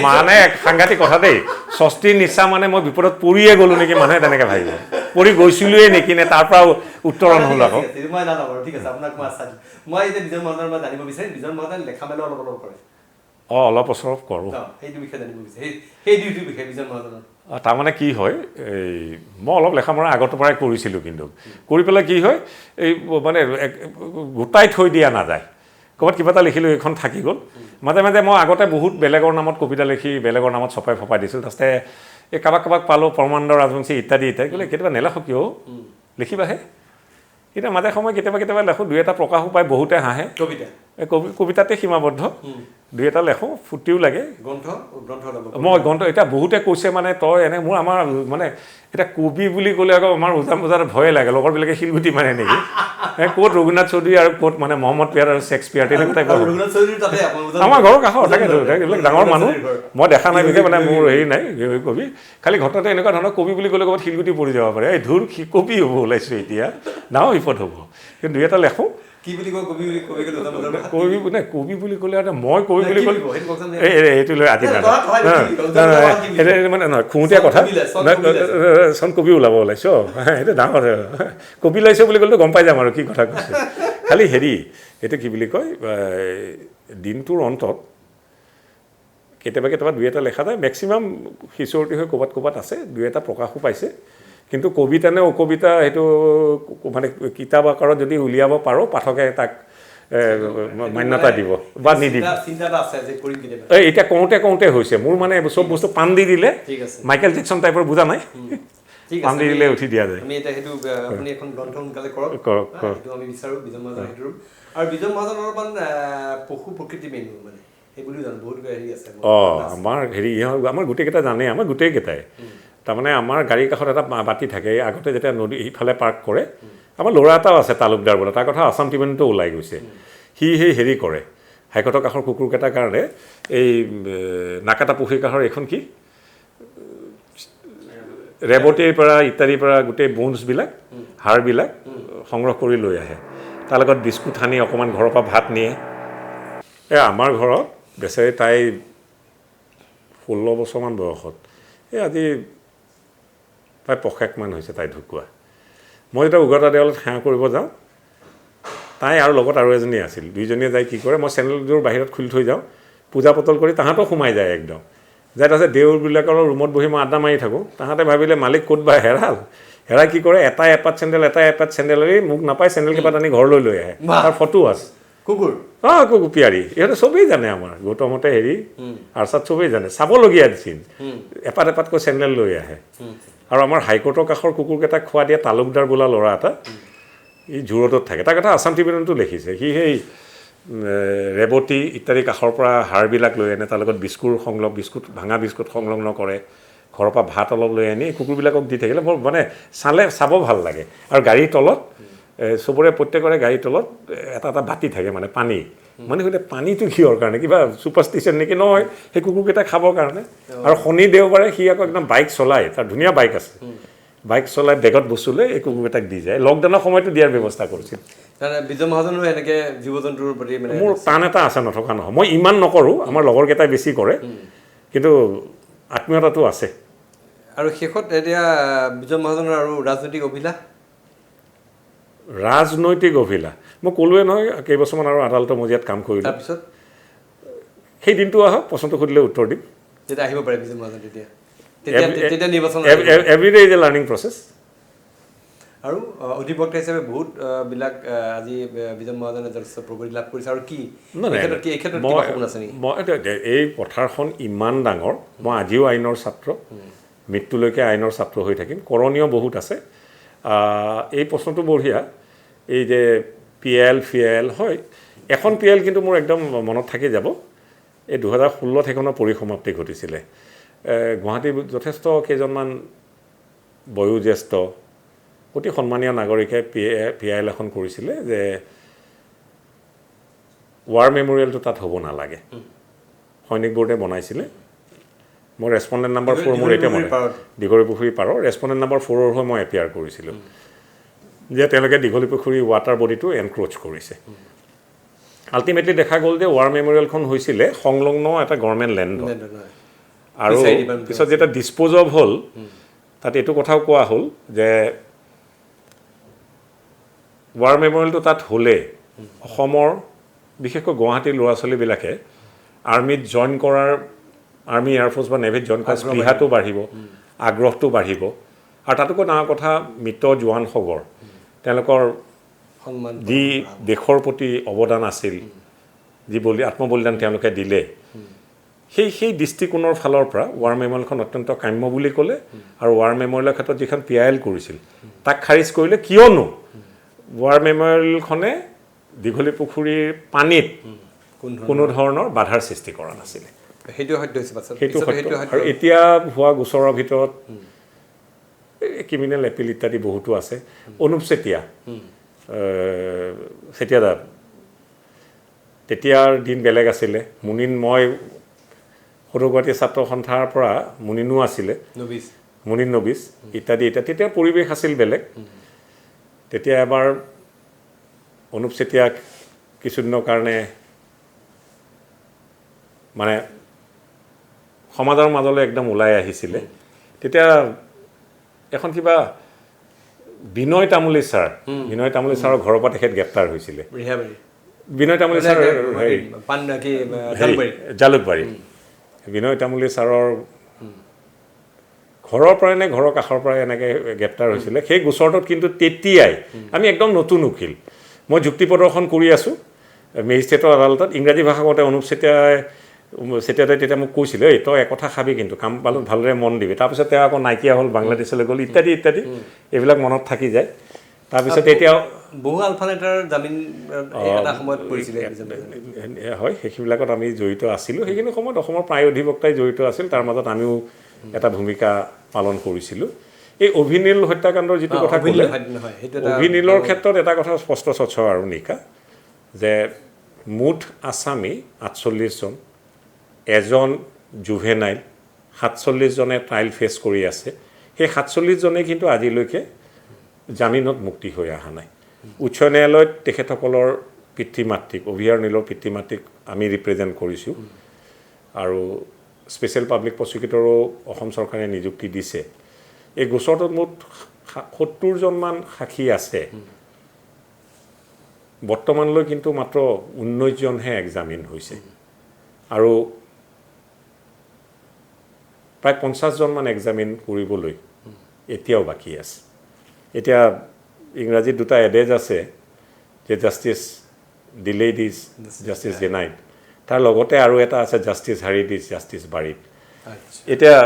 মানে সাংঘাতিক কথা দেই স্বস্তি নিশ্চা মানে মই বিপদত পৰিয়ে গ'লো নেকি মানুহে তেনেকৈ ভাবিব পৰি গৈছিলোঁৱে নেকি নে তাৰ পৰা উত্তৰণ হ'ল আকৌ মই নাজানো বাৰু ঠিক আছে আপোনাক মই আশ্বাস মই এতিয়া বিজন মহাজনৰ পৰা জানিব বিচাৰিম বিজন মহাজনে লেখা মেলা অলপ কৰে অলপ কৰোঁ সেইটো বিষয়ে জানিব বিচাৰিম সেই ডিউটিৰ বিষয়ে বিজন মহাজনৰ তাৰমানে কি হয় এই মই অলপ লেখা মৰা আগৰ পৰাই কৰিছিলোঁ কিন্তু কৰি পেলাই কি হয় এই মানে গোটাই থৈ দিয়া নাযায় ক'ৰবাত কিবা এটা লিখিলোঁ এইখন থাকি গ'ল মাজে মাজে মই আগতে বহুত বেলেগৰ নামত কবিতা লিখি বেলেগৰ নামত ছপাই দিছিলোঁ তাৰপিছতে এই কাৰোবাক পালোঁ পৰমানন্দ ৰাজবংশী ইত্যাদি ক'লে কেতিয়াবা নেলেখো কিয় লিখিবাহে এতিয়া মাজে সময় কেতিয়াবা লেখোঁ দুই এটা প্ৰকাশো পায় বহুতে হাঁহে কবিতা এই কবিতাতে সীমাবদ্ধ দুই এটা লেখোঁ ফুৰ্তিও লাগে গ্ৰন্থ মই গ্ৰন্থ এতিয়া বহুতে কৈছে মানে তই এনে মোৰ আমাৰ মানে এতিয়া কবি বুলি ক'লে আকৌ আমাৰ উজান বজাৰত ভয়ে লাগে লগৰবিলাকে শিলগুটি মাৰে নেকি ক'ত ৰঘুনাথ চৌধুৰী আৰু ক'ত মানে মহম্মদ পিয়াৰ আৰু শ্বেক্সপিয়াৰ তেনেকুৱা টাইপৰ আমাৰ ঘৰৰ কাষৰ তাকেতো এইবিলাক ডাঙৰ মানুহ মই দেখা নাই বিশেষ মানে মোৰ হেৰি নাই কবি খালি ঘটনাতে এনেকুৱা ধৰণৰ কবি বুলি ক'লে ক'ৰবাত শিলগুটি পৰি যাব পাৰে এই ধুৰ কবি হ'ব ওলাইছোঁ এতিয়া ডাঙৰ বিপদ হ'ব কিন্তু দুই এটা লেখোঁ কি বুলি কয় কবি কবি বুলি ক'লে আৰু মই কবি বুলি ক'লে এইটো লৈ আজি মানে নহয় খুঁতীয়া কথা চন কবি ওলাইছ সেইটো ডাঙৰ কবি ওলাইছে বুলি ক'লেতো গম পাই যাম আৰু কি কথা কৈছে খালি হেৰি এইটো কি বুলি কয় দিনটোৰ অন্তত কেতিয়াবা দুই এটা লেখা যায় মেক্সিমাম সিঁচৰতি হৈ ক'ৰবাত আছে দুই এটা প্ৰকাশো পাইছে কিন্তু কবিতা নে অকবিতা সেইটো মানে কিতাপ আকাৰত যদি উলিয়াব পাৰোঁ পাঠকে তাক মান্যতা দিব বা নিদিব এতিয়া কওঁতে হৈছে মোৰ মানে চব বস্তু পাণ দি দিলে মাইকেল জেকচন টাইপৰ বুজা নাই পাণ দি দিলে উঠি দিয়া যায় পশু প্ৰকৃতি মেনু মানে আমাৰ হেৰি আমাৰ গোটেইকেইটা জানে আমাৰ গোটেইকেইটাই তাৰমানে আমাৰ গাড়ীৰ কাষত এটা বাতি থাকে আগতে যেতিয়া নদী ইফালে পাৰ্ক কৰে আমাৰ ল'ৰা এটাও আছে তালুকদাৰ বোলে তাৰ কথা আছাম ট্ৰিবিউনতো ওলাই গৈছে সি সেই হেৰি কৰে হাইকোৰ্টৰ কাষৰ কুকুৰকেইটাৰ কাৰণে এই নাকাটা পুখুৰীৰ কাষৰ এইখন কি ৰেবতীৰ পৰা ইত্যাদিৰ পৰা গোটেই বোনছবিলাক হাড়বিলাক সংগ্ৰহ কৰি লৈ আহে তাৰ লগত বিস্কুট সানি অকণমান ঘৰৰ পৰা ভাত নিয়ে আমাৰ ঘৰত বেচেৰি তাই 16 বছৰমান বয়সত আজি প্ৰায় পষেকমান হৈছে তাই ঢুকুৱা মই যেতিয়া উগতা দেৱালত সেৱা কৰিব যাওঁ তাই আৰু লগত আৰু এজনী আছিল দুইজনীয়ে যাই কি কৰে মই চেনেলযোৰ বাহিৰত খুলি থৈ যাওঁ পূজা পতল কৰি তাহাঁতো সোমাই যায় একদম যাই তাৰপিছত দেউৰবিলাকৰ ৰুমত বহি মই আড্ডা মাৰি থাকোঁ তাহাঁতে ভাবিলে মালিক ক'ত বা হেৰাই কি কৰে এটা এপাত চেণ্ডেল মোক নাপায় চেণ্ডেলকেইপাত আনি ঘৰলৈ লৈ আহে তাৰ ফটো আছে কুকুৰ কুকুৰ পিয়াৰী ইহঁতে চবেই জানে আমাৰ গৌতমতে হেৰি আৰ্চাত চবেই জানে চাবলগীয়া চিন এপাতকৈ চেণ্ডেল লৈ আহে আৰু আমাৰ হাইকোৰ্টৰ কাষৰ কুকুৰকেইটাক খোৱা দিয়া তালুকদাৰ বোলা ল'ৰা এটা ই জোৰতত থাকে তাৰ কথা আছাম ট্ৰিবিউনতো লিখিছে সি সেই ৰেবতী ইত্যাদি কাষৰ পৰা হাড়বিলাক লৈ আনে তাৰ লগত বিস্কুট ভাঙা বিস্কুট সংলগ্ন কৰে ঘৰৰ পৰা ভাত অলপ লৈ আনি কুকুৰবিলাকক দি থাকিলে বৰ মানে চাব ভাল লাগে আৰু গাড়ীৰ তলত চবৰে প্ৰত্যেকৰে গাড়ীৰ তলত এটা বাতি থাকে মানে পানী মানে সুধে পানীটো কিহৰ কাৰণে কিবা ছুপাৰষ্টিশ্যন নেকি নহয় সেই কুকুৰকেইটা খাবৰ কাৰণে আৰু শনি দেওবাৰে সি আকৌ একদম বাইক চলায় তাৰ ধুনীয়া বাইক আছে বাইক চলাই বেগত বস্তু লৈ এই কুকুৰকেইটাক দি যায় লকডাউনৰ সময়তো দিয়াৰ ব্যৱস্থা কৰিছিল বিজয় মহাজনো এনেকৈ জীৱ জন্তুৰ প্ৰতি মানে মোৰ টান এটা আছে নথকা নহয় মই ইমান নকৰোঁ আমাৰ লগৰকেইটাই বেছি কৰে কিন্তু আত্মীয়তাটো আছে আৰু শেষত এতিয়া বিজয় মহাজনৰ আৰু ৰাজনৈতিক অভিলাষ মই ক'লোৱে নহয় কেইবছৰমান আৰু আদালতৰ মজিয়াত কাম কৰিলোঁ তাৰপিছত সেই দিনটো আহক প্ৰশ্নটো সুধিলে উত্তৰ দিম তেতিয়া আহিব পাৰে বিজয় মহাজন তেতিয়া নিৰ্বাচন everyday is a learning process আৰু অধিবক্তা হিচাপে বহুত বিলাক আজি বিজয় মহাজনে যথেষ্ট প্ৰগতি লাভ কৰিছে আৰু কি এই ক্ষেত্ৰত কিবা সপোন আছে নেকি মই এই পথাৰখন ইমান ডাঙৰ মই আজিও আইনৰ ছাত্ৰ মৃত্যুলৈকে আইনৰ ছাত্ৰ হৈ থাকিম কৰণীয় বহুত আছে এই প্ৰশ্নটো বঢ়িয়া এই যে PIL হয় এখন PIL কিন্তু মোৰ একদম মনত থাকি যাব এই 2016 সেইখনৰ পৰিসমাপ্তি ঘটিছিলে গুৱাহাটীৰ যথেষ্ট কেইজনমান বয়োজ্যেষ্ঠ অতি সন্মানীয় নাগৰিকে PIL এখন কৰিছিলে যে ৱাৰ মেমৰিয়েলটো তাত হ'ব নালাগে সৈনিক বোৰ্ডে বনাইছিলে মই ৰেছপণ্ডেণ্ট নম্বৰ 4 মোৰ এতিয়া মনে দীঘলীপুখুৰী পাৰৰ ৰেছপণ্ডেণ্ট নম্বৰ 4 হৈ মই এপিয়াৰ কৰিছিলোঁ যে তেওঁলোকে দীঘলীপুখুৰী ৱাটাৰ বডিটো এনক্ৰোচ কৰিছে আল্টিমেটলি দেখা গ'ল যে ৱাৰ মেমৰিয়েলখন হৈছিলে সংলগ্ন এটা গভৰ্ণমেণ্ট লেণ্ডত আৰু পিছত যেতিয়া ডিছপ'জ অফ হ'ল তাত এইটো কথাও কোৱা হ'ল যে ৱাৰ মেমৰিয়েলটো তাত হ'লে অসমৰ বিশেষকৈ গুৱাহাটীৰ ল'ৰা ছোৱালীবিলাকে আৰ্মিত জইন কৰাৰ আৰ্মি এয়াৰফ'ৰ্চ বা নেভিত জইন কৰাৰ স্পৃহাটো বাঢ়িব আগ্ৰহটো বাঢ়িব আৰু তাতোকৈ ডাঙৰ কথা মৃত জোৱানসকলৰ তেওঁলোকৰ যি দেশৰ প্ৰতি অৱদান আছিল যি আত্মবলিদান তেওঁলোকে দিলে সেই দৃষ্টিকোণৰ ফালৰ পৰা ৱাৰ মেমৰিয়েলখন অত্যন্ত কাম্য বুলি ক'লে আৰু ৱাৰ মেমৰিয়েলৰ ক্ষেত্ৰত যিখন PIL কৰিছিল তাক খাৰিজ কৰিলে কিয়নো ৱাৰ মেমৰিয়েলখনে দীঘলী পুখুৰীৰ পানীত কোনো ধৰণৰ বাধাৰ সৃষ্টি কৰা নাছিলে সেইটো সত্য হৈছে পাছত সেইটো সত্য আৰু এতিয়া হোৱা গোচৰৰ ভিতৰত ক্ৰিমিনেল এপিল ইত্যাদি বহুতো আছে অনুপ চেতিয়া চেতিয়াদা তেতিয়াৰ দিন বেলেগ আছিলে মুনিন মই সৰু গুৱাহাটী ছাত্ৰ সন্থাৰ পৰা মুনিনো আছিলে মুনিন নবিছ ইত্যাদি তেতিয়া পৰিৱেশ আছিল বেলেগ তেতিয়া এবাৰ অনুপ চেতিয়াক কিছুদিনৰ কাৰণে মানে সমাজৰ মাজলৈ একদম ওলাই আহিছিলে তেতিয়া এখন কিবা বিনয় তামুলী ছাৰৰ ঘৰৰ পৰা তেখেত গ্ৰেপ্তাৰ হৈছিলে বিনয় তামুলী ছাৰ জালুকবাৰী বিনয় তামুলী ছাৰৰ ঘৰৰ পৰাই নে ঘৰৰ কাষৰ পৰাই এনেকৈ গ্ৰেপ্তাৰ হৈছিলে সেই গোচৰটোত কিন্তু তেতিয়াই আমি একদম নতুন উকিল মই যুক্তি প্ৰদৰ্শন কৰি আছোঁ মেজিষ্ট্ৰেটৰ আদালতত ইংৰাজী ভাষা কওঁতে অনুপ চেতিয়াই তেতিয়া মোক কৈছিলে এই তই একথা খাবি কিন্তু কাম পালত ভালদৰে মন দিবি তাৰপিছত তেওঁ আকৌ নাইকিয়া হ'ল বাংলাদেশলৈ গ'ল ইত্যাদি এইবিলাক মনত থাকি যায় তাৰপিছত এতিয়া বহু আলফা নেতাৰ জামিন এটা সময়ত পৰিছিলে হয় সেইবিলাকত আমি জড়িত আছিলোঁ সেইখিনি সময়ত অসমৰ প্ৰায় অধিবক্তাই জড়িত আছিল তাৰ মাজত আমিও এটা ভূমিকা পালন কৰিছিলোঁ এই অভিনীল হত্যাকাণ্ডৰ যিটো কথা ক'লে অভিনীলৰ ক্ষেত্ৰত এটা কথা স্পষ্ট স্বচ্ছ আৰু নিকা যে মুঠ আছামী 48 জন এজন জুভেনাইল 47 জনে ট্ৰায়েল ফেচ কৰি আছে সেই 47 জনে কিন্তু আজিলৈকে জামিনত মুক্তি হৈ অহা নাই উচ্চ ন্যায়ালয়ত তেখেতসকলৰ পিতৃ মাতৃক অভিয়াৰ নীলৰ পিতৃ মাতৃক আমি ৰিপ্ৰেজেণ্ট কৰিছোঁ আৰু স্পেচিয়েল পাব্লিক প্ৰচিকিউটৰো অসম চৰকাৰে নিযুক্তি দিছে এই গোচৰটোত মুঠ 70 জনমান সাক্ষী আছে বৰ্তমানলৈ কিন্তু মাত্ৰ 19 জনহে এক্সামিন হৈছে আৰু প্ৰায় 50 জনমান এক্সামিন কৰিবলৈ এতিয়াও বাকী আছে এতিয়া ইংৰাজীত দুটা এডেজ আছে যে justice delayed is justice denied তাৰ লগতে আৰু এটা আছে জাষ্টিছ হাৰিড ইজ জাষ্টিছ বাৰিড এতিয়া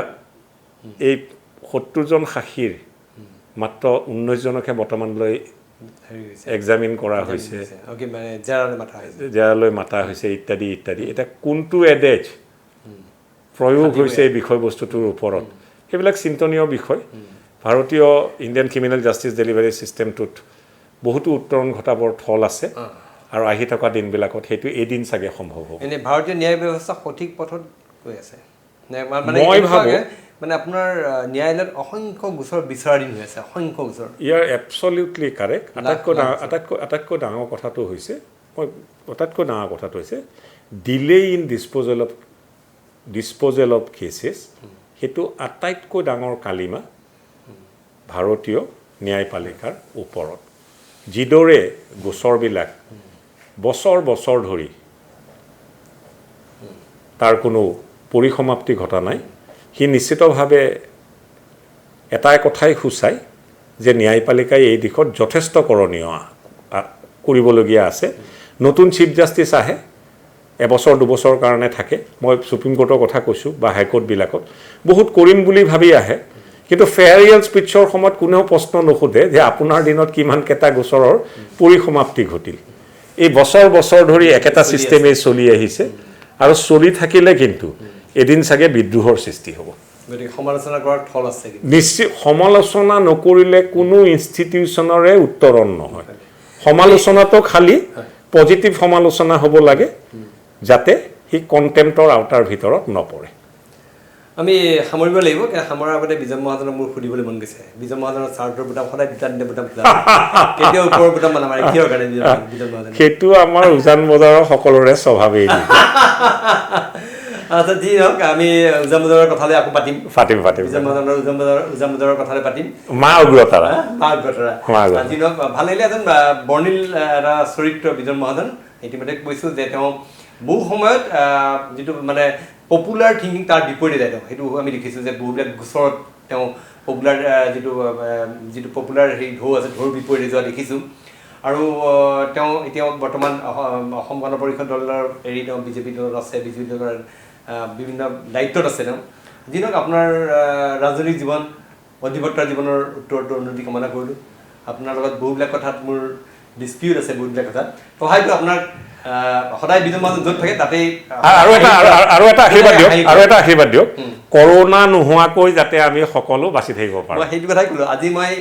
এই 70 জন সাক্ষীৰ মাত্ৰ 19 জনকহে বৰ্তমানলৈ এক্সামিন কৰা হৈছে জেৰালৈ মাতা হৈছে ইত্যাদি এতিয়া কোনটো এডেজ প্ৰয়োগ হৈছে এই বিষয়বস্তুটোৰ ওপৰত সেইবিলাক চিন্তনীয় বিষয় ভাৰতীয় ইণ্ডিয়ান ক্ৰিমিনেল জাষ্টিছ ডেলিভাৰী ছিষ্টেমটোত বহুতো উত্তৰণ ঘটাবৰ থল আছে আৰু আহি থকা দিনবিলাকত সেইটো এদিন চাগে সম্ভৱ হ'ব এনে ভাৰতীয় ন্যায় ব্যৱস্থা সঠিক পথত গৈ আছে মই ভাবোঁ মানে আপোনাৰ ন্যায়ালয়ত অসংখ্য গোচৰ বিচাৰাধীন হৈ আছে অসংখ্য গোচৰ ইয়াৰ এবছলিউটলি কাৰেক্ট আটাইতকৈ ডাঙৰ কথাটো হৈছে delay in disposal of cases সেইটো আটাইতকৈ ডাঙৰ কালিমা ভাৰতীয় ন্যায়পালিকাৰ ওপৰত যিদৰে গোচৰবিলাক বছৰ ধৰি তাৰ কোনো পৰিসমাপ্তি ঘটা নাই সি নিশ্চিতভাৱে এটাই কথাই সূচায় যে ন্যায়পালিকাই এই দিশত যথেষ্ট কৰণীয় কৰিবলগীয়া আছে নতুন চিফ জাষ্টিছ আহে এবছৰ দুবছৰৰ কাৰণে থাকে মই সুপ্ৰিম কোৰ্টৰ কথা কৈছোঁ বা হাইকোৰ্টবিলাকত বহুত কৰিম বুলি ভাবি আহে কিন্তু ফেয়াৰিয়েল স্পীচৰ সময়ত কোনেও প্ৰশ্ন নুসুধে যে আপোনাৰ দিনত কিমানকেইটা গোচৰৰ পৰিসমাপ্তি ঘটিল এই বছৰ ধৰি একেটা ছিষ্টেমেই চলি আহিছে আৰু চলি থাকিলে কিন্তু এদিন চাগে বিদ্ৰোহৰ সৃষ্টি হ'ব সমালোচনা কৰাৰ থল আছে নিশ্চিত সমালোচনা নকৰিলে কোনো ইনষ্টিটিউচনৰে উত্তৰণ নহয় সমালোচনাটো খালি পজিটিভ সমালোচনা হ'ব লাগে যাতে সি কণ্টেম্পটৰ আওতাৰ ভিতৰত নপৰে আমি সামৰিব লাগিব সামৰাৰ আগতে বিজন মহাজনক মোৰ সুধিবলৈ মন গৈছে বিজন মহাজনৰ চাৰ্টৰ বুটাম সদায় দুটা বুটাম কেতিয়াও ওপৰৰ বুটাম নামাৰে কিহৰ কাৰণে বিজন মহাজন সেইটো আমাৰ উজান বজাৰৰ সকলোৰে স্বভাৱেই আচ্ছা যি হওক আমি উজান বজাৰৰ কথালৈ আকৌ পাতিম উজান বজাৰৰ কথালৈ পাতিম মা অগ্ৰতাৰা যি হওক ভাল লাগিলে এজন বৰ্ণিল এটা চৰিত্ৰ বিজন মহাজন ইতিমধ্যে কৈছোঁ যে তেওঁ বহু সময়ত যিটো মানে পপুলাৰ থিংকিং তাৰ বিপৰীতে যায় তেওঁ সেইটো আমি দেখিছোঁ যে বহুবিলাক গোচৰত তেওঁ পপুলাৰ যিটো পপুলাৰ হেৰি ঢৌ আছে ঢৌৰ বিপৰীতে যোৱা দেখিছোঁ আৰু তেওঁ এতিয়া বৰ্তমান অসম গণ পৰিষদ দলৰ এৰি তেওঁ বিজেপি দলত আছে বিজেপি দলৰ বিভিন্ন দায়িত্বত আছে তেওঁ যি নহওক আপোনাৰ ৰাজনৈতিক জীৱন অধিবক্তাৰ জীৱনৰ উত্তৰটো উন্নতি কামনা কৰিলোঁ আপোনাৰ লগত বহুবিলাক কথাত মোৰ ডিছপিউট আছে বহুতবিলাক কথাত তথাপিতো আপোনাক সদায় বিজন মহাজন য'ত থাকে তাতেই আৰু এটা আশীৰ্বাদ দিয়ক কৰোণা নোহোৱাকৈ যাতে আমি সকলো বাচি থাকিব পাৰোঁ মই সেইটো কথাই ক'লোঁ আজি মই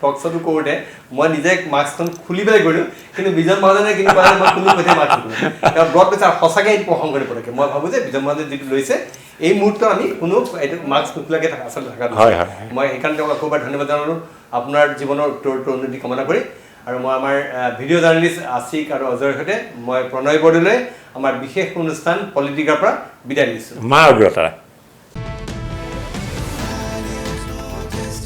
টকশ্ব'টো কৰোঁতে মই নিজে মাস্কখন খুলি পেলাই কৰিলোঁ কিন্তু বিজন মহাজনে কিন্তু ক'লে মই কোনো কথাই মাস্ক নকৰোঁ তেওঁ ব্ৰত লৈছে আৰু সঁচাকৈ এইটো প্ৰসংগ কৰিব লাগে মই ভাবোঁ যে বিজন মহাজনে যিটো লৈছে এই মুহূৰ্তত আমি কোনো এইটো মাস্ক নোখোলাকৈ আচলতে থকা মই সেইকাৰণে তেওঁক আকৌ এবাৰ ধন্যবাদ জনালোঁ আপোনাৰ জীৱনৰ উত্তৰটো উন্নতি কামনা কৰি আৰু মই আমাৰ ভিডিঅ' জাৰ্নেলিষ্ট আশিক আৰু অজয়ৰ সৈতে মই প্ৰণয় বৰদলৈ আমাৰ বিশেষ অনুষ্ঠান পলিটিকাৰ পৰা বিদায় দিছোঁ মা অগ্ৰতাৰা